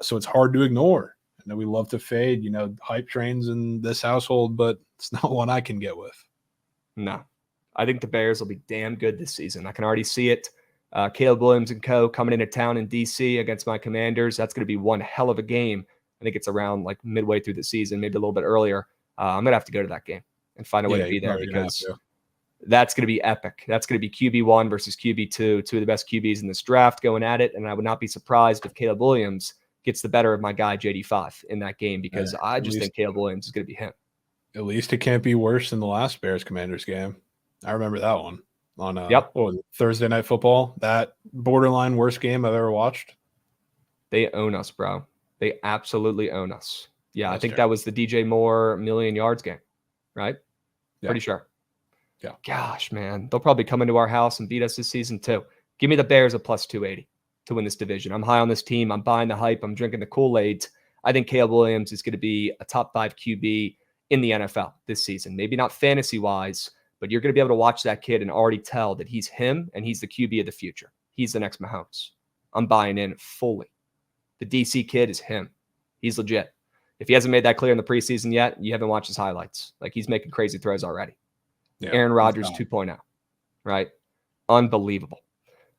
So it's hard to ignore. I know we love to fade, hype trains in this household, but it's not one I can get with. No. I think the Bears will be damn good this season. I can already see it. Caleb Williams and co. coming into town in D.C. against my Commanders. That's going to be one hell of a game. I think it's around like midway through the season, maybe a little bit earlier. I'm going to have to go to that game and find a way to be there, because that's going to be epic. That's going to be QB1 versus QB2, two of the best QBs in this draft going at it. And I would not be surprised if Caleb Williams gets the better of my guy, JD5, in that game, because I just think Caleb Williams is going to be him. At least it can't be worse than the last Bears-Commanders game. I remember that one. On Thursday Night Football, that borderline worst game I've ever watched. They own us, bro. They absolutely own us. Yeah, I think that was the DJ Moore million yards game, right? Yeah. Pretty sure. Yeah. Gosh, man. They'll probably come into our house and beat us this season too. Give me the Bears at plus 280 to win this division. I'm high on this team. I'm buying the hype. I'm drinking the Kool-Aid. I think Caleb Williams is going to be a top 5 QB in the NFL this season. Maybe not fantasy-wise, but you're going to be able to watch that kid and already tell that he's him and he's the QB of the future. He's the next Mahomes. I'm buying in fully. The DC kid is him. He's legit. If he hasn't made that clear in the preseason yet, you haven't watched his highlights. Like, he's making crazy throws already. Yeah, Aaron Rodgers 2.0, right? Unbelievable.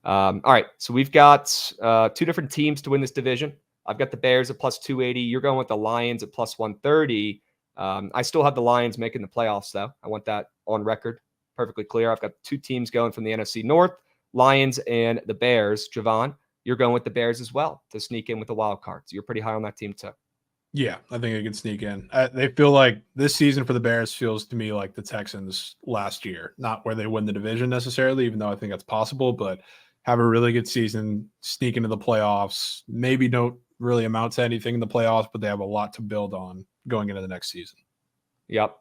All right, so we've got 2 different teams to win this division. I've got the Bears at plus 280. You're going with the Lions at plus 130. I still have the Lions making the playoffs, though. I want that on record, perfectly clear. I've got 2 teams going from the NFC North, Lions and the Bears. Jovan, you're going with the Bears as well to sneak in with the wild cards. You're pretty high on that team too. Yeah, I think it can sneak in. They feel like this season for the Bears feels to me like the Texans last year, not where they win the division necessarily, even though I think that's possible, but have a really good season, sneak into the playoffs, maybe don't really amount to anything in the playoffs, but they have a lot to build on going into the next season. Yep.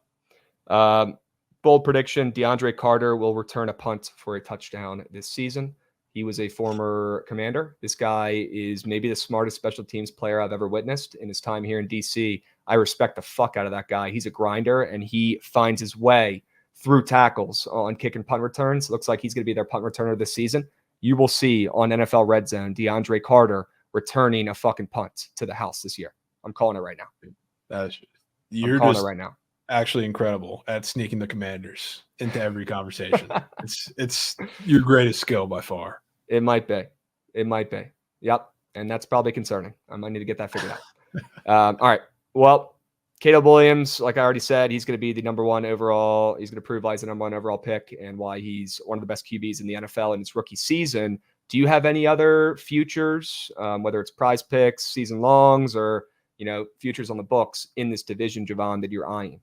Bold prediction, DeAndre Carter will return a punt for a touchdown this season. He was a former Commander. This guy is maybe the smartest special teams player I've ever witnessed in his time here in D.C. I respect the fuck out of that guy. He's a grinder, and he finds his way through tackles on kick and punt returns. Looks like he's going to be their punt returner this season. You will see on NFL Red Zone DeAndre Carter returning a fucking punt to the house this year. I'm calling it right now. You're calling just it right now. Actually incredible at sneaking the Commanders into every conversation. It's your greatest skill by far. It might be. Yep. And that's probably concerning. I might need to get that figured out. All right. Well, Caleb Williams, like I already said, he's going to be the number one overall. He's going to prove why he's the number one overall pick and why he's one of the best QBs in the NFL in his rookie season. Do you have any other futures, whether it's prize picks, season longs, or futures on the books in this division, Jovan, that you're eyeing?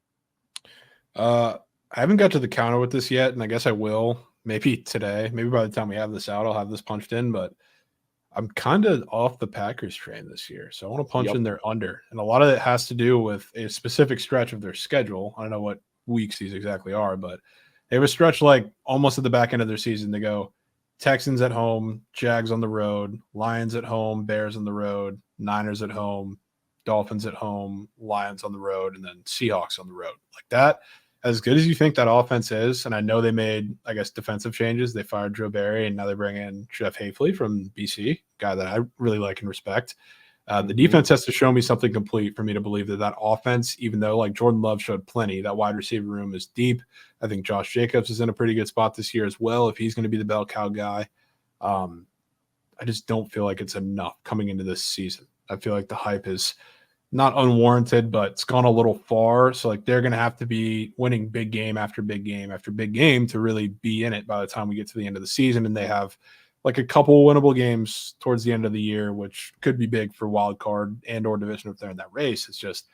I haven't got to the counter with this yet, and I guess I will maybe today. Maybe by the time we have this out, I'll have this punched in, but I'm kind of off the Packers train this year. So I want to punch in their under. And a lot of it has to do with a specific stretch of their schedule. I don't know what weeks these exactly are, but they have a stretch like almost at the back end of their season. They go Texans at home, Jags on the road, Lions at home, Bears on the road, Niners at home, Dolphins at home, Lions on the road, and then Seahawks on the road. Like that, as good as you think that offense is, and I know they made, I guess, defensive changes. They fired Joe Barry, and now they bring in Jeff Hafley from BC, guy that I really like and respect. The defense has to show me something complete for me to believe that offense, even though like Jordan Love showed plenty, that wide receiver room is deep. I think Josh Jacobs is in a pretty good spot this year as well if he's going to be the bell cow guy. I just don't feel like it's enough coming into this season. I feel like the hype is not unwarranted, but it's gone a little far. So like they're going to have to be winning big game after big game after big game to really be in it by the time we get to the end of the season. And they have like a couple winnable games towards the end of the year, which could be big for wild card and or division if they're in that race. It's just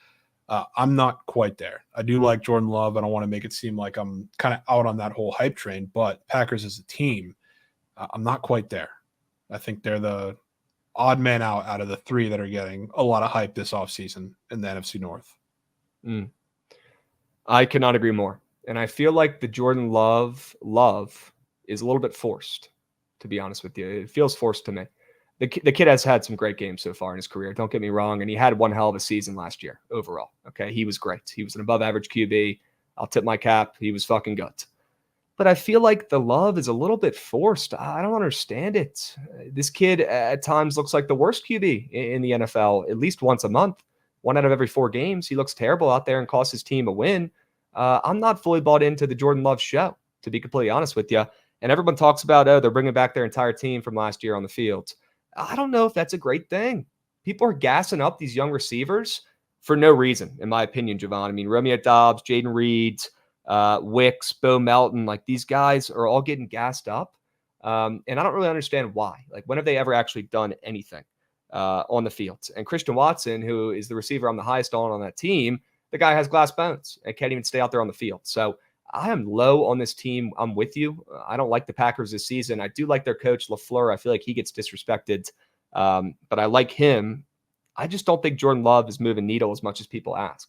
I'm not quite there. I do like Jordan Love. I don't want to make it seem like I'm kind of out on that whole hype train, but Packers as a team, I'm not quite there. I think they're the odd man out of the three that are getting a lot of hype this offseason in the NFC North. I cannot agree more. And I feel like the Jordan Love is a little bit forced, to be honest with you. It feels forced to me. The kid has had some great games so far in his career. Don't get me wrong. And he had one hell of a season last year overall. Okay. He was great. He was an above average QB. I'll tip my cap. He was fucking good. But I feel like the love is a little bit forced. I don't understand it. This kid at times looks like the worst QB in the NFL, at least once a month. 1 out of every 4 games. He looks terrible out there and costs his team a win. I'm not fully bought into the Jordan Love show, to be completely honest with you. And everyone talks about, they're bringing back their entire team from last year on the field. I don't know if that's a great thing. People are gassing up these young receivers for no reason, in my opinion, Jovan. I mean, Romeo Doubs, Jaden Reed, Wicks, Bo Melton, like these guys are all getting gassed up. And I don't really understand why. Like, when have they ever actually done anything on the field? And Christian Watson, who is the receiver I'm the highest on that team, the guy has glass bones and can't even stay out there on the field. So I am low on this team. I'm with you. I don't like the Packers this season. I do like their coach, LaFleur. I feel like he gets disrespected, but I like him. I just don't think Jordan Love is moving needle as much as people ask,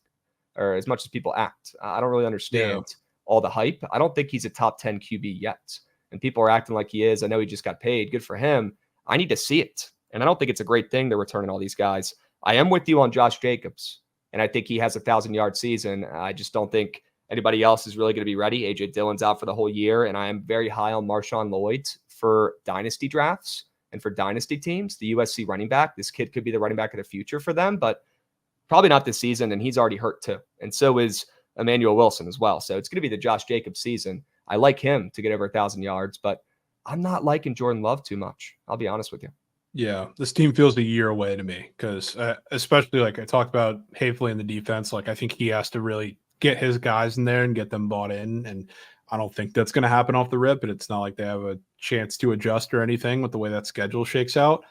or as much as people act. I don't really understand all the hype. I don't think he's a top 10 QB yet. And people are acting like he is. I know he just got paid. Good for him. I need to see it. And I don't think it's a great thing they're returning all these guys. I am with you on Josh Jacobs. And I think he has a 1,000-yard season. I just don't think anybody else is really going to be ready. A.J. Dillon's out for the whole year. And I am very high on Marshawn Lloyd for dynasty drafts and for dynasty teams. The USC running back, this kid could be the running back of the future for them, but probably not this season. And he's already hurt too. And so is Emmanuel Wilson as well. So it's going to be the Josh Jacobs season. I like him to get over 1,000 yards, but I'm not liking Jordan Love too much. I'll be honest with you. Yeah, this team feels a year away to me because especially like I talked about Hafley in the defense, like I think he has to really get his guys in there and get them bought in. And I don't think that's going to happen off the rip, but it's not like they have a chance to adjust or anything with the way that schedule shakes out.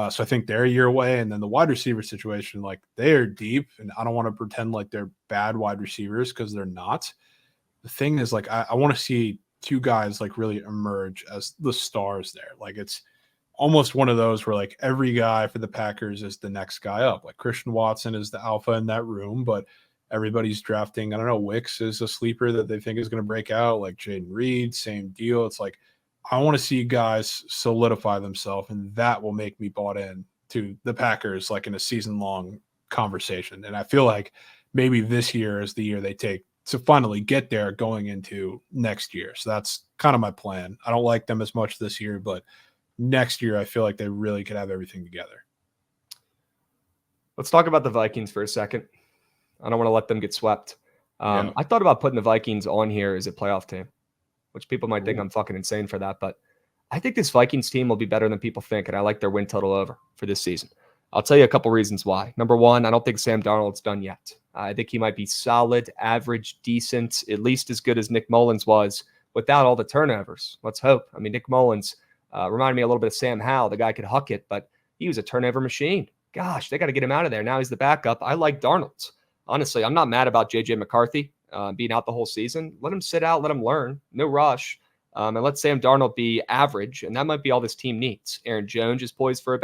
So I think they're a year away. And then the wide receiver situation, like they are deep, and I don't want to pretend like they're bad wide receivers because they're not. The thing is, like, I want to see 2 guys like really emerge as the stars there. Like it's almost one of those where like every guy for the Packers is the next guy up. Like Christian Watson is the alpha in that room, but everybody's drafting. I don't know. Wicks is a sleeper that they think is going to break out. Like Jaden Reed, same deal. It's like, I want to see guys solidify themselves, and that will make me bought in to the Packers, like in a season long conversation. And I feel like maybe this year is the year they take to finally get there going into next year. So that's kind of my plan. I don't like them as much this year, but next year I feel like they really could have everything together. Let's talk about the Vikings for a second. I don't want to let them get swept. Yeah. I thought about putting the Vikings on here as a playoff team, which people might think I'm fucking insane for that, but I think this Vikings team will be better than people think, and I like their win total over for this season. I'll tell you a couple reasons why. Number one, I don't think Sam Darnold's done yet. I think he might be solid, average, decent, at least as good as Nick Mullins was without all the turnovers. Let's hope. I mean, Nick Mullins reminded me a little bit of Sam Howell. The guy could huck it, but he was a turnover machine. Gosh, they got to get him out of there. Now he's the backup. I like Darnold. Honestly, I'm not mad about J.J. McCarthy being out the whole season. Let him sit out. Let him learn. No rush. And let Sam Darnold be average, and that might be all this team needs. Aaron Jones is poised for a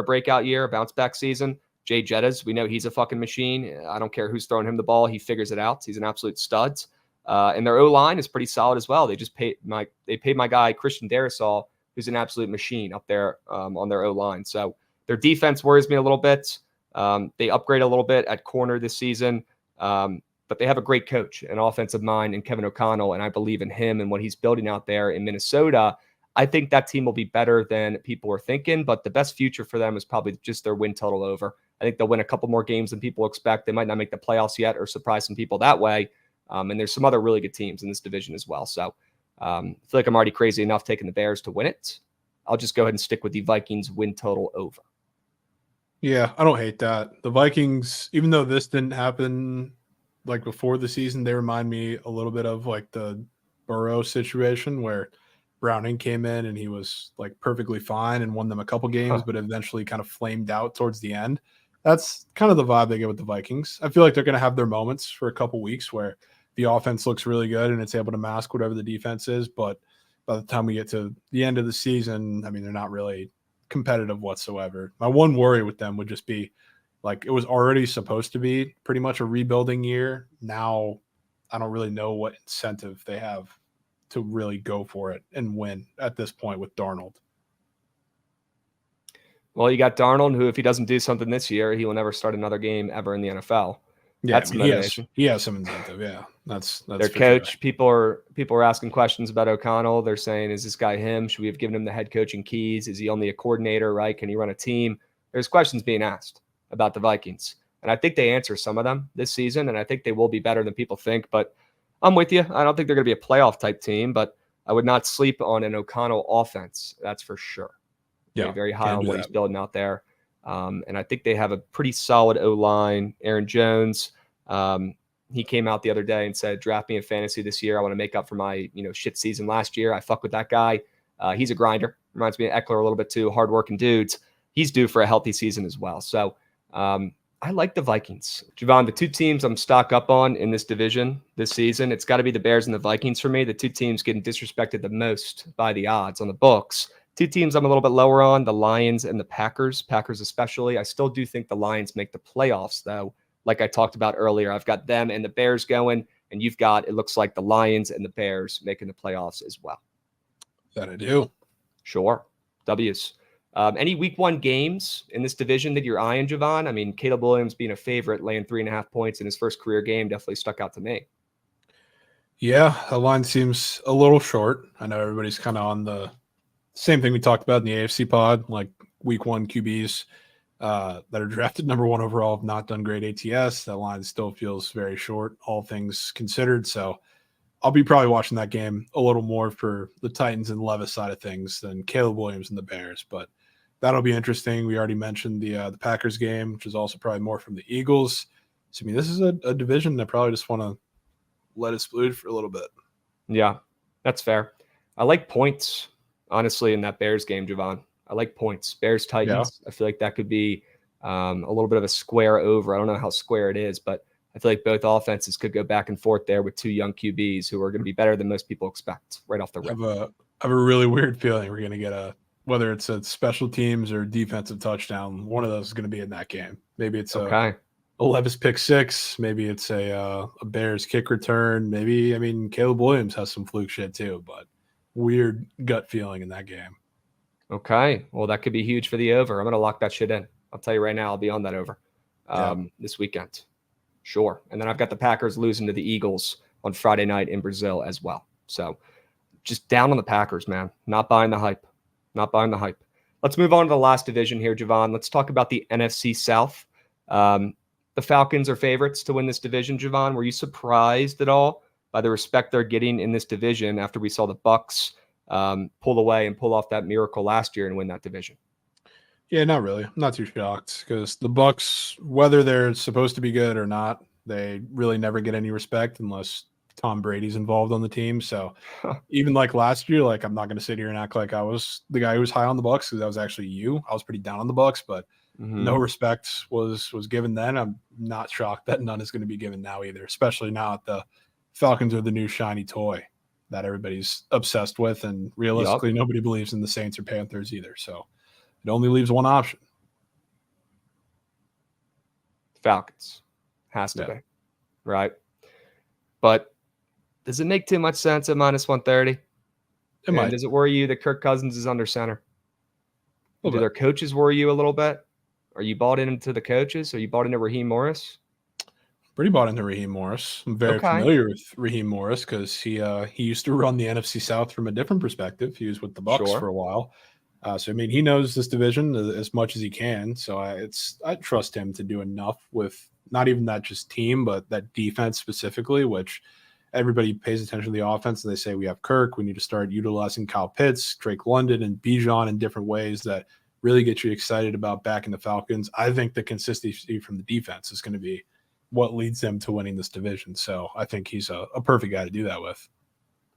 breakout year, a bounce back season. Jay Jettas, we know he's a fucking machine. I don't care who's throwing him the ball. He figures it out. He's an absolute stud. And their O-line is pretty solid as well. They just paid my guy, Christian Darrisaw, who's an absolute machine up there on their O-line. So their defense worries me a little bit. They upgrade a little bit at corner this season. But they have a great coach, an offensive mind in Kevin O'Connell, and I believe in him and what he's building out there in Minnesota. I think that team will be better than people are thinking, but the best future for them is probably just their win total over. I think they'll win a couple more games than people expect. They might not make the playoffs yet or surprise some people that way. And there's some other really good teams in this division as well. So I feel like I'm already crazy enough taking the Bears to win it. I'll just go ahead and stick with the Vikings win total over. Yeah, I don't hate that. The Vikings, even though this didn't happen like before the season, they remind me a little bit of like the Burrow situation where Browning came in and he was like perfectly fine and won them a couple games, but eventually kind of flamed out towards the end. That's kind of the vibe they get with the Vikings. I feel like they're going to have their moments for a couple weeks where the offense looks really good and it's able to mask whatever the defense is. But by the time we get to the end of the season, I mean, they're not really competitive whatsoever. My one worry with them would just be like it was already supposed to be pretty much a rebuilding year. Now I don't really know what incentive they have to really go for it and win at this point with Darnold. Well, you got Darnold, who if he doesn't do something this year, he will never start another game ever in the NFL. Yeah, that's motivation. He has some incentive. Yeah, that's their coach. Sure. People are asking questions about O'Connell. They're saying, "Is this guy him? Should we have given him the head coaching keys? Is he only a coordinator? Right? Can he run a team?" There's questions being asked about the Vikings, and I think they answer some of them this season, and I think they will be better than people think. But I'm with you. I don't think they're going to be a playoff type team, but I would not sleep on an O'Connell offense. That's for sure. Yeah, very high on what he's building out there. And I think they have a pretty solid O-line. Aaron Jones, he came out the other day and said, draft me in fantasy this year. I want to make up for my shit season last year. I fuck with that guy. He's a grinder. Reminds me of Eckler a little bit too. Hardworking dudes. He's due for a healthy season as well. So I like the Vikings. Jovan, the two teams I'm stock up on in this division this season, it's got to be the Bears and the Vikings for me. The two teams getting disrespected the most by the odds on the books. Two teams I'm a little bit lower on, the Lions and the Packers. Packers especially. I still do think the Lions make the playoffs, though. Like I talked about earlier, I've got them and the Bears going, and you've got, it looks like the Lions and the Bears making the playoffs as well. That I do. Sure. W's. Any week one games in this division that you're eyeing, Jovan? I mean, Caleb Williams being a favorite, laying 3.5 points in his first career game definitely stuck out to me. Yeah, the line seems a little short. I know everybody's kind of on the same thing we talked about in the AFC pod, like week one QBs that are drafted number one overall have not done great ATS. That line still feels very short, all things considered. So I'll be probably watching that game a little more for the Titans and Levis side of things than Caleb Williams and the Bears. But that'll be interesting. We already mentioned the Packers game, which is also probably more from the Eagles. So, I mean, this is a division that probably just want to let it split for a little bit. Yeah, that's fair. I like points, honestly, in that Bears game, Jovan. I like points. Bears-Titans. Yeah. I feel like that could be a little bit of a square over. I don't know how square it is, but I feel like both offenses could go back and forth there with two young QBs who are going to be better than most people expect right off the rip. I have a really weird feeling we're going to get whether it's a special teams or defensive touchdown, one of those is going to be in that game. Maybe it's a Levis pick six. Maybe it's a Bears kick return. Maybe, I mean, Caleb Williams has some fluke shit too, but weird gut feeling in that game. Okay. Well, that could be huge for the over. I'm going to lock that shit in. I'll tell you right now, I'll be on that over this weekend. Sure. And then I've got the Packers losing to the Eagles on Friday night in Brazil as well. So just down on the Packers, man. Not buying the hype. Not buying the hype. Let's move on to the last division here, Jovan. Let's talk about the NFC South. The Falcons are favorites to win this division, Jovan. Were you surprised at all by the respect they're getting in this division after we saw the Bucs pull away and pull off that miracle last year and win that division? Yeah, not really. I'm not too shocked because the Bucs, whether they're supposed to be good or not, they really never get any respect unless Tom Brady's involved on the team. So even like last year, like I'm not going to sit here and act like I was the guy who was high on the Bucs because that was actually you. I was pretty down on the Bucs, but no respect was given then. I'm not shocked that none is going to be given now either, especially now that the Falcons are the new shiny toy that everybody's obsessed with, and realistically, nobody believes in the Saints or Panthers either. So it only leaves one option. Falcons. Has to be. Right? But does it make too much sense at minus 130? It might. Does it worry you that Kirk Cousins is under center? Do their coaches worry you a little bit? Are you bought into the coaches? Are you bought into Raheem Morris? Pretty bought into Raheem Morris. I'm very familiar with Raheem Morris because he used to run the NFC South from a different perspective. He was with the Bucs for a while. So, I mean, he knows this division as much as he can. So I trust him to do enough with not even that just team, but that defense specifically, which everybody pays attention to the offense. And they say we have Kirk. We need to start utilizing Kyle Pitts, Drake London, and Bijan in different ways that really get you excited about backing the Falcons. I think the consistency from the defense is going to be what leads them to winning this division. So I think he's a perfect guy to do that with.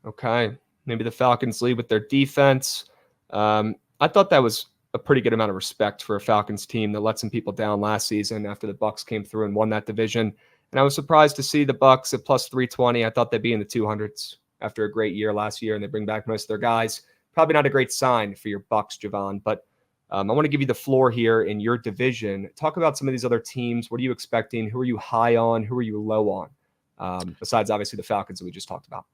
Okay. Maybe the Falcons lead with their defense. I thought that was a pretty good amount of respect for a Falcons team that let some people down last season after the Bucs came through and won that division. And I was surprised to see the Bucs at plus 320. I thought they'd be in the 200s after a great year last year, and they bring back most of their guys. Probably not a great sign for your Bucs, Jovan, but I want to give you the floor here in your division. Talk about some of these other teams. What are you expecting? Who are you high on? Who are you low on? Besides, obviously, the Falcons that we just talked about.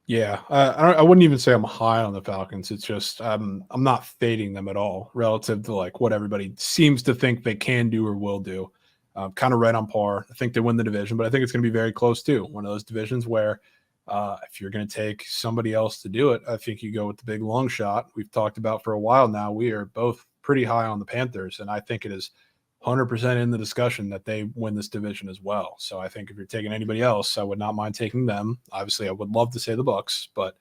Yeah, I wouldn't even say I'm high on the Falcons. It's just I'm not fading them at all relative to like what everybody seems to think they can do or will do. Kind of right on par. I think they win the division, but I think it's going to be very close too. One of those divisions where if you're going to take somebody else to do it, I think you go with the big long shot. We've talked about for a while now. We are both pretty high on the Panthers, and I think it is 100% in the discussion that they win this division as well. So I think if you're taking anybody else, I would not mind taking them. Obviously, I would love to say the Bucs, but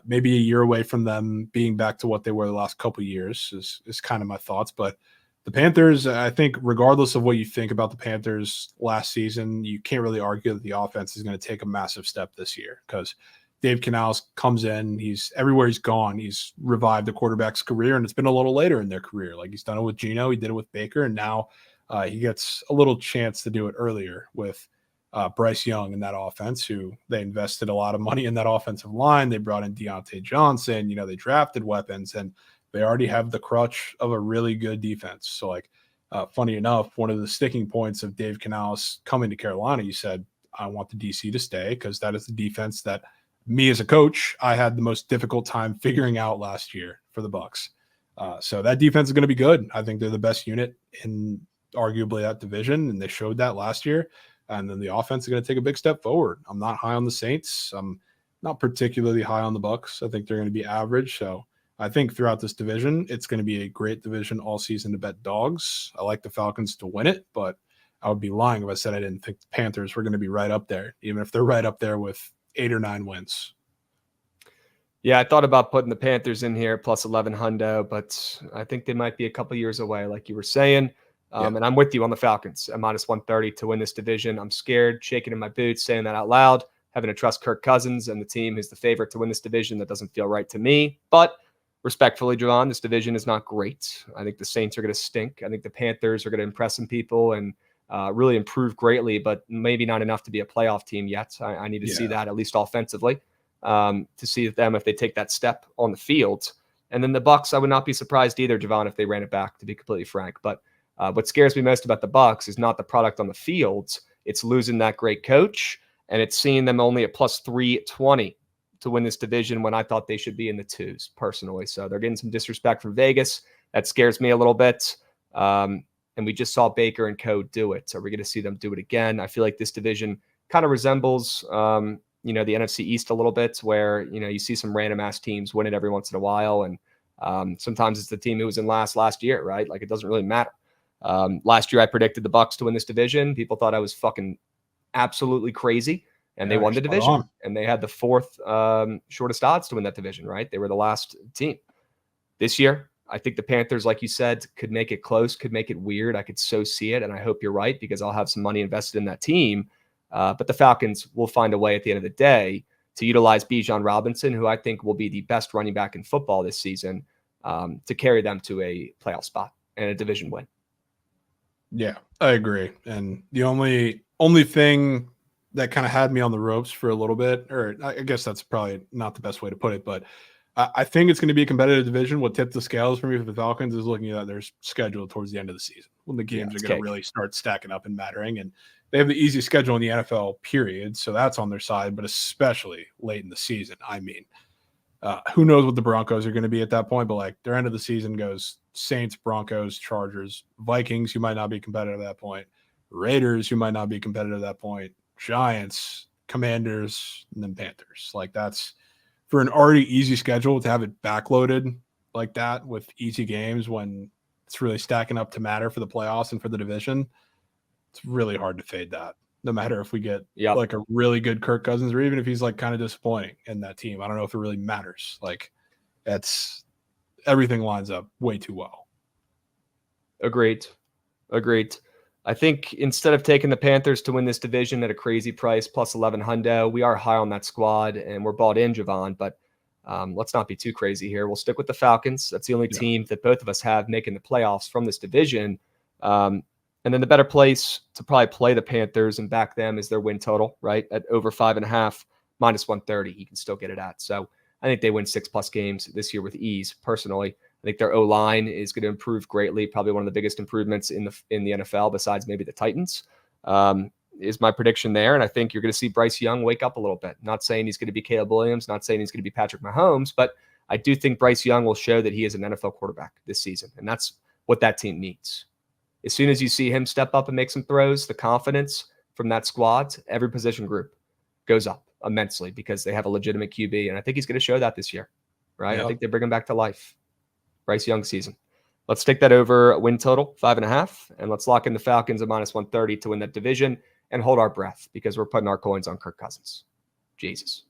maybe a year away from them being back to what they were the last couple of years is kind of my thoughts. But the Panthers, I think regardless of what you think about the Panthers last season, you can't really argue that the offense is going to take a massive step this year because Dave Canales comes in. He's everywhere he's gone. He's revived the quarterback's career, and it's been a little later in their career. Like he's done it with Geno, he did it with Baker, and now he gets a little chance to do it earlier with Bryce Young in that offense, who they invested a lot of money in that offensive line. They brought in Deontay Johnson. They drafted weapons, and they already have the crutch of a really good defense. So, like, funny enough, one of the sticking points of Dave Canales coming to Carolina, he said, I want the DC to stay because that is the defense that me as a coach, I had the most difficult time figuring out last year for the Bucs. So that defense is going to be good. I think they're the best unit in arguably that division, and they showed that last year. And then the offense is going to take a big step forward. I'm not high on the Saints. I'm not particularly high on the Bucs. I think they're going to be average. So I think throughout this division, it's going to be a great division all season to bet dogs. I like the Falcons to win it, but I would be lying if I said I didn't think the Panthers were going to be right up there, even if they're right up there with 8 or 9 wins. Yeah, I thought about putting the Panthers in here plus 11 hundo, but I think they might be a couple years away, like you were saying. And I'm with you on the Falcons at minus 130 to win this division. I'm scared, shaking in my boots, saying that out loud, having to trust Kirk Cousins and the team who's the favorite to win this division. That doesn't feel right to me. But respectfully, Jovan, this division is not great. I think the Saints are going to stink. I think the Panthers are going to impress some people and really improve greatly, but maybe not enough to be a playoff team yet. I need to see that, at least offensively, to see them if they take that step on the field. And then the Bucs, I would not be surprised either, Jovan, if they ran it back, to be completely frank. But what scares me most about the Bucs is not the product on the field. It's losing that great coach, and it's seeing them only at plus 320 to win this division when I thought they should be in the 2s, personally. So they're getting some disrespect from Vegas. That scares me a little bit. And and we just saw Baker and co do it. So we're going to see them do it again. I feel like this division kind of resembles, the NFC East a little bit, where, you see some random ass teams win it every once in a while. And sometimes it's the team who was in last year, right? Like, it doesn't really matter. Last year I predicted the Bucs to win this division. People thought I was fucking absolutely crazy, and they won the division. And they had the fourth shortest odds to win that division, right? They were the last team. This year, I think the Panthers, like you said, could make it close, could make it weird. I could so see it, and I hope you're right, because I'll have some money invested in that team. But the Falcons will find a way at the end of the day to utilize Bijan Robinson, who I think will be the best running back in football this season, to carry them to a playoff spot and a division win. Yeah, I agree. And the only thing that kind of had me on the ropes for a little bit, or I guess that's probably not the best way to put it, but I think it's going to be a competitive division. What tipped the scales for me for the Falcons is looking at their schedule towards the end of the season, when the games are going to really start stacking up and mattering. And they have the easiest schedule in the NFL, period. So that's on their side, but especially late in the season. I mean, who knows what the Broncos are going to be at that point, but like their end of the season goes Saints, Broncos, Chargers, Vikings, who might not be competitive at that point, Raiders, who might not be competitive at that point, Giants, Commanders, and then Panthers. Like, that's for an already easy schedule to have it backloaded like that with easy games when it's really stacking up to matter for the playoffs and for the division. It's really hard to fade that, no matter if we get like a really good Kirk Cousins, or even if he's like kind of disappointing in that team. I don't know if it really matters. Like, everything lines up way too well. Agreed. I think instead of taking the Panthers to win this division at a crazy price, plus 11 hundo, we are high on that squad and we're bought in, Jovan, but let's not be too crazy here. We'll stick with the Falcons. That's the only team that both of us have making the playoffs from this division. And then the better place to probably play the Panthers and back them is their win total, right? At over 5.5, minus 130, you can still get it at. So I think they win 6+ games this year with ease, personally. I think their O-line is going to improve greatly, probably one of the biggest improvements in the NFL, besides maybe the Titans, is my prediction there. And I think you're going to see Bryce Young wake up a little bit. Not saying he's going to be Caleb Williams, not saying he's going to be Patrick Mahomes, but I do think Bryce Young will show that he is an NFL quarterback this season. And that's what that team needs. As soon as you see him step up and make some throws, the confidence from that squad, every position group goes up immensely, because they have a legitimate QB. And I think he's going to show that this year, right? I think they bring him back to life. Bryce Young season. Let's take that over win total, 5.5, and let's lock in the Falcons at minus 130 to win that division and hold our breath, because we're putting our coins on Kirk Cousins. Jesus.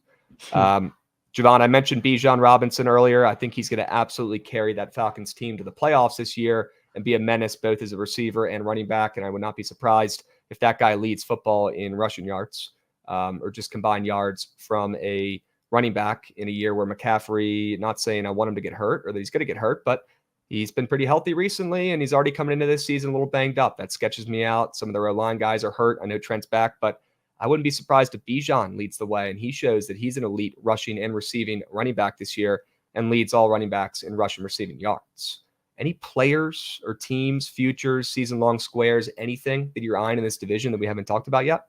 Jovan, I mentioned Bijan Robinson earlier. I think he's going to absolutely carry that Falcons team to the playoffs this year and be a menace both as a receiver and running back, and I would not be surprised if that guy leads football in rushing yards, or just combined yards from a running back in a year where McCaffrey, not saying I want him to get hurt or that he's going to get hurt, but he's been pretty healthy recently, and he's already coming into this season a little banged up. That sketches me out. Some of their line guys are hurt. I know Trent's back, but I wouldn't be surprised if Bijan leads the way, and he shows that he's an elite rushing and receiving running back this year and leads all running backs in rushing receiving yards. Any players or teams, futures, season-long squares, anything that you're eyeing in this division that we haven't talked about yet?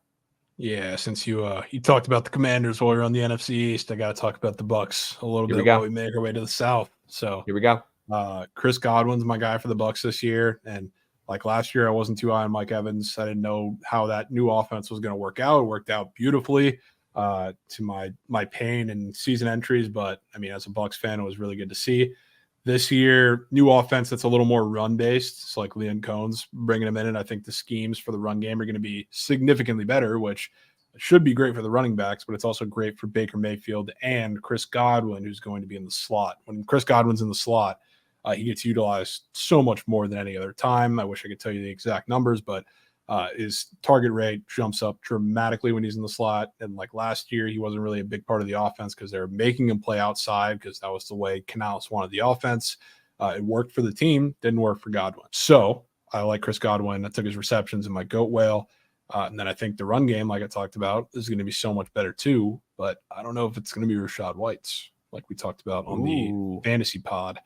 Yeah, since you talked about the Commanders while we were on the NFC East, I got to talk about the Bucs a little bit while we make our way to the South. So here we go. Chris Godwin's my guy for the Bucs this year, and like last year, I wasn't too high on Mike Evans. I didn't know how that new offense was going to work out. It worked out beautifully to my pain and season entries, but I mean, as a Bucs fan, it was really good to see. This year, new offense that's a little more run-based. It's like Leon Cohn's bringing him in, and I think the schemes for the run game are going to be significantly better, which should be great for the running backs, but it's also great for Baker Mayfield and Chris Godwin, who's going to be in the slot. When Chris Godwin's in the slot, he gets utilized so much more than any other time. I wish I could tell you the exact numbers, but his target rate jumps up dramatically when he's in the slot. And like last year, he wasn't really a big part of the offense because they were making him play outside because that was the way Canales wanted the offense. It worked for the team, didn't work for Godwin. So I like Chris Godwin. I took his receptions in my goat whale. And then I think the run game, like I talked about, is going to be so much better too. But I don't know if it's going to be Rashad White's, like we talked about on the fantasy pod.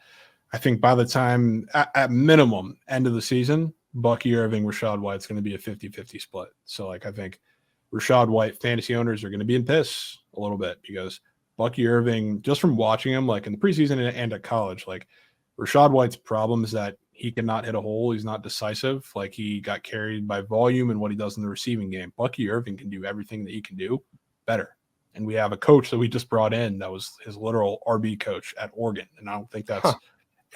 I think by the time, at minimum, end of the season, Bucky Irving, Rashad White's going to be a 50-50 split. So, like, I think Rashad White fantasy owners are going to be in piss a little bit because Bucky Irving, just from watching him, like in the preseason and at college, like Rachaad White's problem is that he cannot hit a hole. He's not decisive. Like, he got carried by volume and what he does in the receiving game. Bucky Irving can do everything that he can do better. And we have a coach that we just brought in that was his literal RB coach at Oregon. And I don't think that's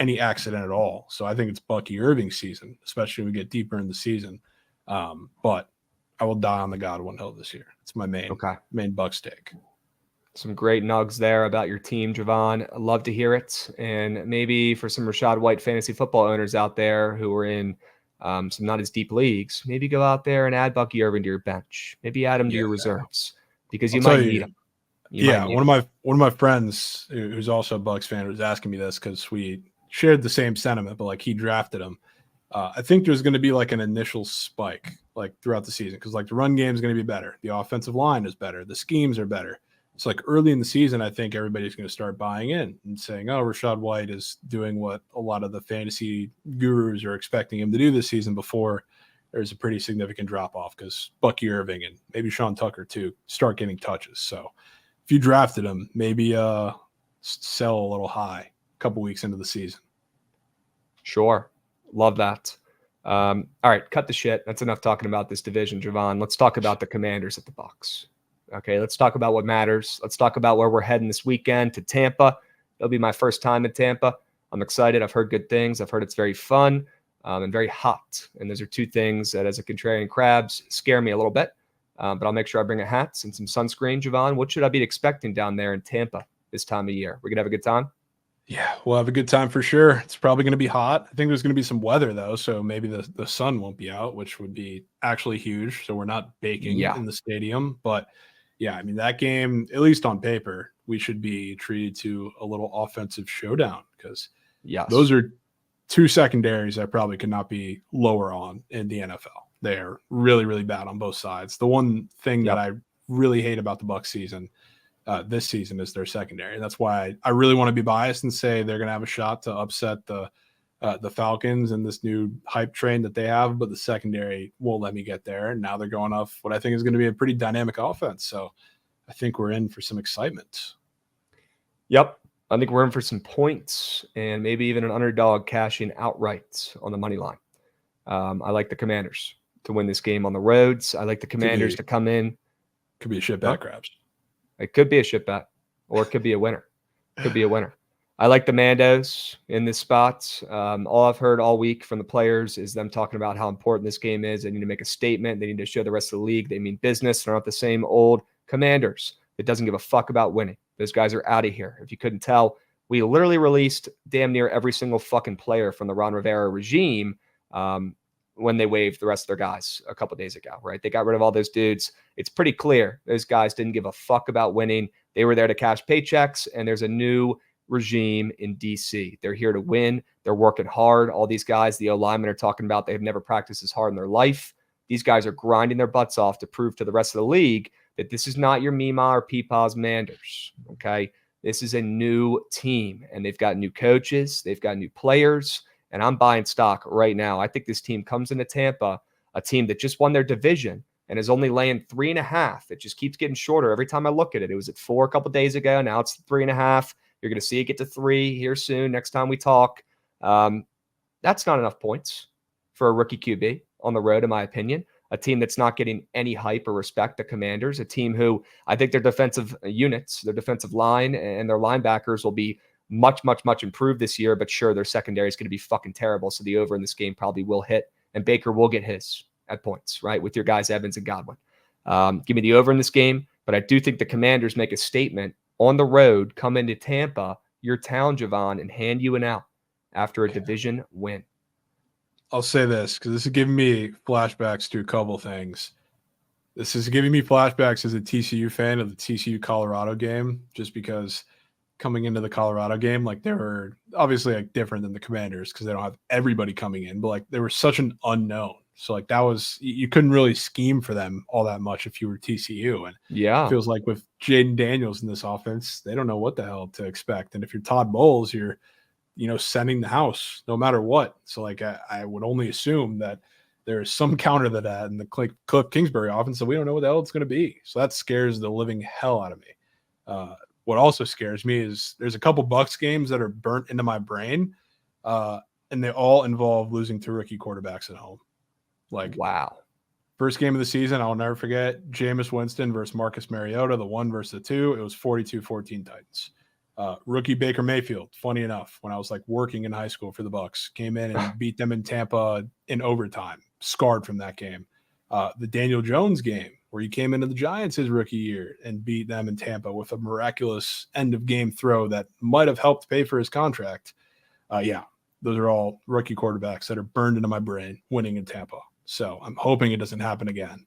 any accident at all. So I think it's Bucky Irving's season, especially when we get deeper in the season. But I will die on the Godwin hill this year. It's my main Bucks take. Some great nugs there about your team, Jovan. I'd love to hear it. And maybe for some Rachaad White fantasy football owners out there who are in some not as deep leagues, maybe go out there and add Bucky Irving to your bench. Maybe add him to your reserves because you might need him. One of my friends who's also a Bucks fan was asking me this because we shared the same sentiment, but like he drafted him. I think there's going to be like an initial spike like throughout the season because like the run game is going to be better. The offensive line is better. The schemes are better. It's like early in the season, I think everybody's going to start buying in and saying, oh, Rachaad White is doing what a lot of the fantasy gurus are expecting him to do this season before there's a pretty significant drop-off because Bucky Irving and maybe Sean Tucker too start getting touches. So if you drafted him, maybe sell a little high a couple weeks into the season. Sure. Love that. All right, cut the shit. That's enough talking about this division, Jovan. Let's talk about the Commanders at the Bucs. Okay, let's talk about what matters. Let's talk about where we're heading this weekend to Tampa. It'll be my first time in Tampa. I'm excited. I've heard good things. I've heard it's very fun and very hot. And those are two things that, as a contrarian Krabs, scare me a little bit. But I'll make sure I bring a hat and some sunscreen. Jovan, what should I be expecting down there in Tampa this time of year? We're going to have a good time? Yeah, we'll have a good time for sure. It's probably going to be hot. I think there's going to be some weather, though, so maybe the sun won't be out, which would be actually huge. So we're not baking in the stadium. But, yeah, I mean, that game, at least on paper, we should be treated to a little offensive showdown because those are two secondaries that probably could not be lower on in the NFL. They're really, really bad on both sides. The one thing that I really hate about the Bucs season this season is their secondary. And that's why I really want to be biased and say they're going to have a shot to upset the Falcons and this new hype train that they have, but the secondary won't let me get there. And now they're going off what I think is going to be a pretty dynamic offense. So I think we're in for some excitement. Yep. I think we're in for some points and maybe even an underdog cashing outright on the money line. I like the Commanders to win this game on the roads. I like the Commanders to come in. Could be a shit bet, Krabs. It could be a shit bet, or it could be a winner. Could be a winner. I like the Mandos in this spot. All I've heard all week from the players is them talking about how important this game is. They need to make a statement. They need to show the rest of the league they mean business. They're not the same old Commanders that doesn't give a fuck about winning. Those guys are out of here. If you couldn't tell, we literally released damn near every single fucking player from the Ron Rivera regime when they waived the rest of their guys a couple of days ago, right? They got rid of all those dudes. It's pretty clear those guys didn't give a fuck about winning. They were there to cash paychecks, and there's a new regime in D.C. They're here to win. They're working hard. All these guys, the O-linemen are talking about they've never practiced as hard in their life. These guys are grinding their butts off to prove to the rest of the league that this is not your Mima or Peepaw's Manders, okay? This is a new team, and they've got new coaches. They've got new players, and I'm buying stock right now. I think this team comes into Tampa, a team that just won their division and is only laying 3.5. It just keeps getting shorter every time I look at it. It was at 4 a couple days ago. Now it's 3.5. You're going to see it get to 3 here soon next time we talk. That's not enough points for a rookie QB on the road, in my opinion. A team that's not getting any hype or respect, the Commanders, a team who I think their defensive units, their defensive line and their linebackers will be much, much, much improved this year. But sure, their secondary is going to be fucking terrible. So the over in this game probably will hit, and Baker will get his at points, right, with your guys Evans and Godwin. Give me the over in this game. But I do think the Commanders make a statement on the road, come into Tampa, your town, Jovan, and hand you an out after a division win. I'll say this because this is giving me flashbacks to a couple things. This is giving me flashbacks as a TCU fan of the TCU Colorado game, just because coming into the Colorado game, like they were obviously like different than the Commanders because they don't have everybody coming in, but like they were such an unknown. So like that was, you couldn't really scheme for them all that much if you were TCU. And it feels like with Jaden Daniels in this offense, they don't know what the hell to expect. And if you're Todd Bowles, you're, sending the house no matter what. So like I would only assume that there is some counter to that in the Cliff Kingsbury offense. So we don't know what the hell it's going to be. So that scares the living hell out of me. What also scares me is there's a couple Bucs games that are burnt into my brain. And they all involve losing to rookie quarterbacks at home. Like, wow. First game of the season, I'll never forget, Jameis Winston versus Marcus Mariota, the 1 versus the 2. It was 42-14 Titans. Rookie Baker Mayfield, funny enough, when I was like working in high school for the Bucs, came in and beat them in Tampa in overtime, scarred from that game. The Daniel Jones game, where he came into the Giants his rookie year and beat them in Tampa with a miraculous end-of-game throw that might have helped pay for his contract. Those are all rookie quarterbacks that are burned into my brain winning in Tampa. So I'm hoping it doesn't happen again.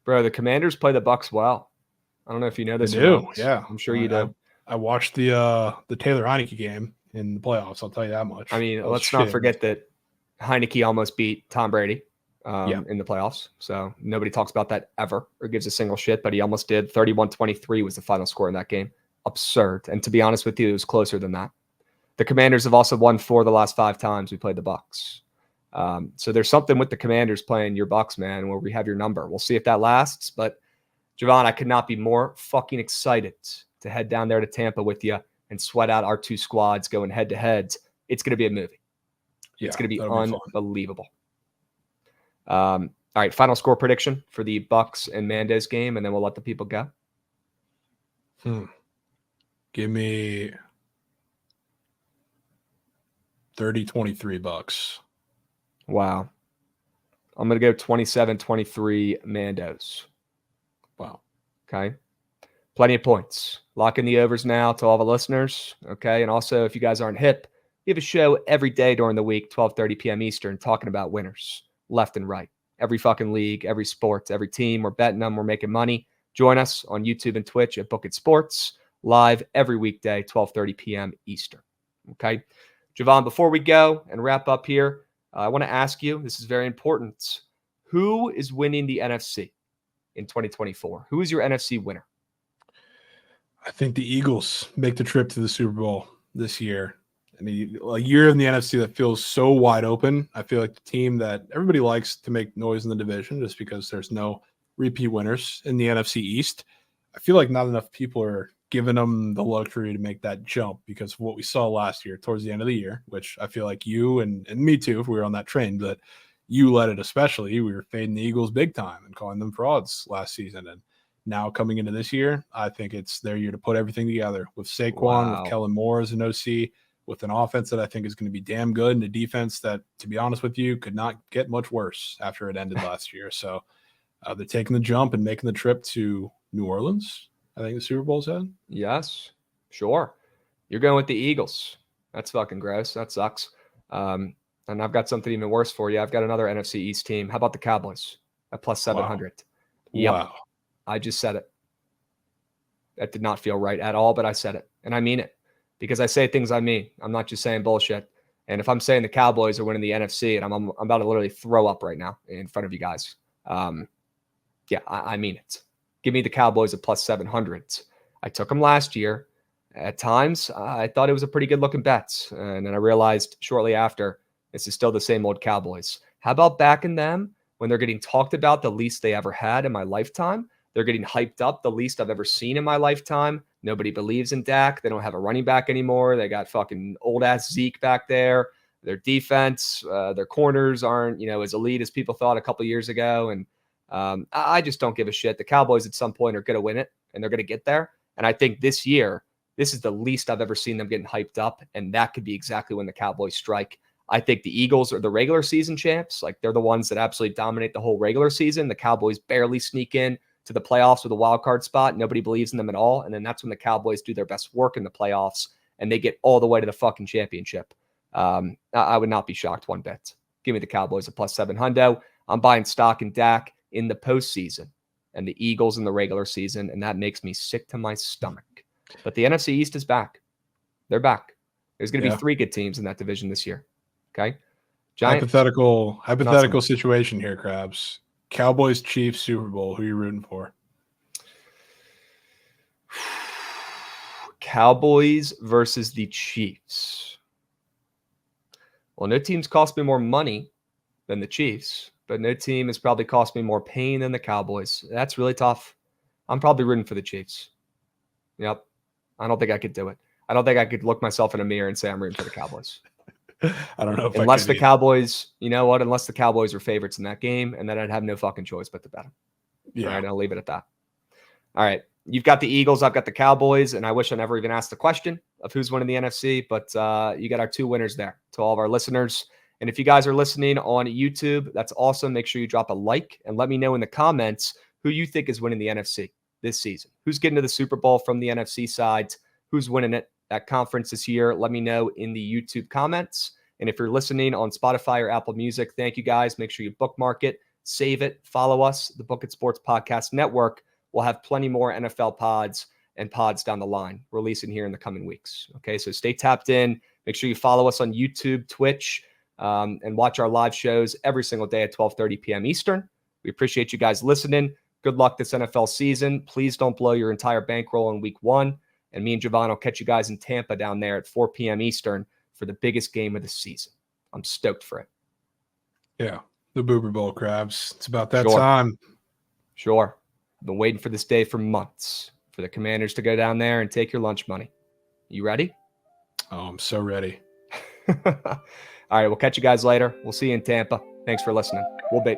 Bro, the Commanders play the Bucs well. I don't know if you know this They or do, not. yeah. I'm sure you do. I watched the Taylor Heineke game in the playoffs. I'll tell you that much. I mean, let's not forget that Heineke almost beat Tom Brady in the playoffs. So nobody talks about that ever or gives a single shit, but he almost did. 31-23 was the final score in that game. Absurd. And to be honest with you, it was closer than that. The Commanders have also won 4 of the last 5 times we played the Bucs. So there's something with the Commanders playing your Bucs, man, where we have your number. We'll see if that lasts. But Jovan, I could not be more fucking excited to head down there to Tampa with you and sweat out our 2 squads going head to head. It's going to be a movie. It's going to be unbelievable. All right, final score prediction for the Bucs and Mando's game, and then we'll let the people go. Give me 30-23 Bucs. Wow. I'm going to go 27-23 Mandos. Wow. Okay. Plenty of points. Lock in the overs now to all the listeners. Okay. And also, if you guys aren't hip, we have a show every day during the week, 12:30 p.m. Eastern, talking about winners left and right. Every fucking league, every sport, every team. We're betting them. We're making money. Join us on YouTube and Twitch at Bookit Sports, live every weekday, 12:30 p.m. Eastern. Okay. Jovan, before we go and wrap up here, I want to ask you, this is very important. Who is winning the NFC in 2024? Who is your NFC winner? I think the Eagles make the trip to the Super Bowl this year. I mean, a year in the NFC that feels so wide open. I feel like the team that everybody likes to make noise in the division just because there's no repeat winners in the NFC East. I feel like not enough people are giving them the luxury to make that jump because of what we saw last year towards the end of the year, which I feel like you and me too, if we were on that train, but you led it especially. We were fading the Eagles big time and calling them frauds last season. And now coming into this year, I think it's their year to put everything together with Saquon, with Kellen Moore as an OC, with an offense that I think is going to be damn good and a defense that, to be honest with you, could not get much worse after it ended last year. So they're taking the jump and making the trip to New Orleans. I think the Super Bowl's in. Yes, sure. You're going with the Eagles. That's fucking gross. That sucks. And I've got something even worse for you. I've got another NFC East team. How about the Cowboys at plus 700? Wow. Yep. Wow. I just said it. That did not feel right at all, but I said it. And I mean it because I say things I mean. I'm not just saying bullshit. And if I'm saying the Cowboys are winning the NFC, and I'm about to literally throw up right now in front of you guys. I mean it. Give me the Cowboys at plus 700. I took them last year. At times, I thought it was a pretty good looking bet. And then I realized shortly after, this is still the same old Cowboys. How about backing them when they're getting talked about the least they ever had in my lifetime? They're getting hyped up the least I've ever seen in my lifetime. Nobody believes in Dak. They don't have a running back anymore. They got fucking old-ass Zeke back there. Their defense, their corners aren't, as elite as people thought a couple years ago. And I just don't give a shit. The Cowboys at some point are going to win it, and they're going to get there. And I think this year, this is the least I've ever seen them getting hyped up, and that could be exactly when the Cowboys strike. I think the Eagles are the regular season champs. Like, they're the ones that absolutely dominate the whole regular season. The Cowboys barely sneak in to the playoffs with a wild card spot. Nobody believes in them at all. And then that's when the Cowboys do their best work in the playoffs, and they get all the way to the fucking championship. I would not be shocked one bit. Give me the Cowboys at plus 700. I'm buying stock in Dak in the postseason and the Eagles in the regular season, and that makes me sick to my stomach. But the NFC East is back. They're back. There's going to be 3 good teams in that division this year. Okay? Hypothetical situation here, Krabs. Cowboys, Chiefs, Super Bowl. Who are you rooting for? Cowboys versus the Chiefs. Well, no team's cost me more money than the Chiefs, but no team has probably cost me more pain than the Cowboys. That's really tough. I'm probably rooting for the Chiefs. Yep. I don't think I could do it. I don't think I could look myself in a mirror and say I'm rooting for the Cowboys. I don't know if Unless I could the either. Cowboys, you know what? Unless the Cowboys are favorites in that game, and then I'd have no fucking choice but to bet them. Yeah. All right, I'll leave it at that. All right. You've got the Eagles. I've got the Cowboys. And I wish I never even asked the question of who's winning the NFC, but you got our two winners there to all of our listeners. And if you guys are listening on YouTube, that's awesome. Make sure you drop a like and let me know in the comments who you think is winning the NFC this season. Who's getting to the Super Bowl from the NFC side? Who's winning it at conference this year? Let me know in the YouTube comments. And if you're listening on Spotify or Apple Music, thank you guys. Make sure you bookmark it, save it, follow us, the Bookit Sports Podcast Network. We'll have plenty more NFL pods and pods down the line releasing here in the coming weeks. Okay, so stay tapped in. Make sure you follow us on YouTube, Twitch, and watch our live shows every single day at 12:30 p.m. Eastern. We appreciate you guys listening. Good luck this NFL season. Please don't blow your entire bankroll in week 1. And me and Jovan will catch you guys in Tampa down there at 4 p.m. Eastern for the biggest game of the season. I'm stoked for it. Yeah, the Boober Bowl, Krabs. It's about that Sure. time. Sure. I've been waiting for this day for months, for the Commanders to go down there and take your lunch money. You ready? Oh, I'm so ready. All right, we'll catch you guys later. We'll see you in Tampa. Thanks for listening. We'll be.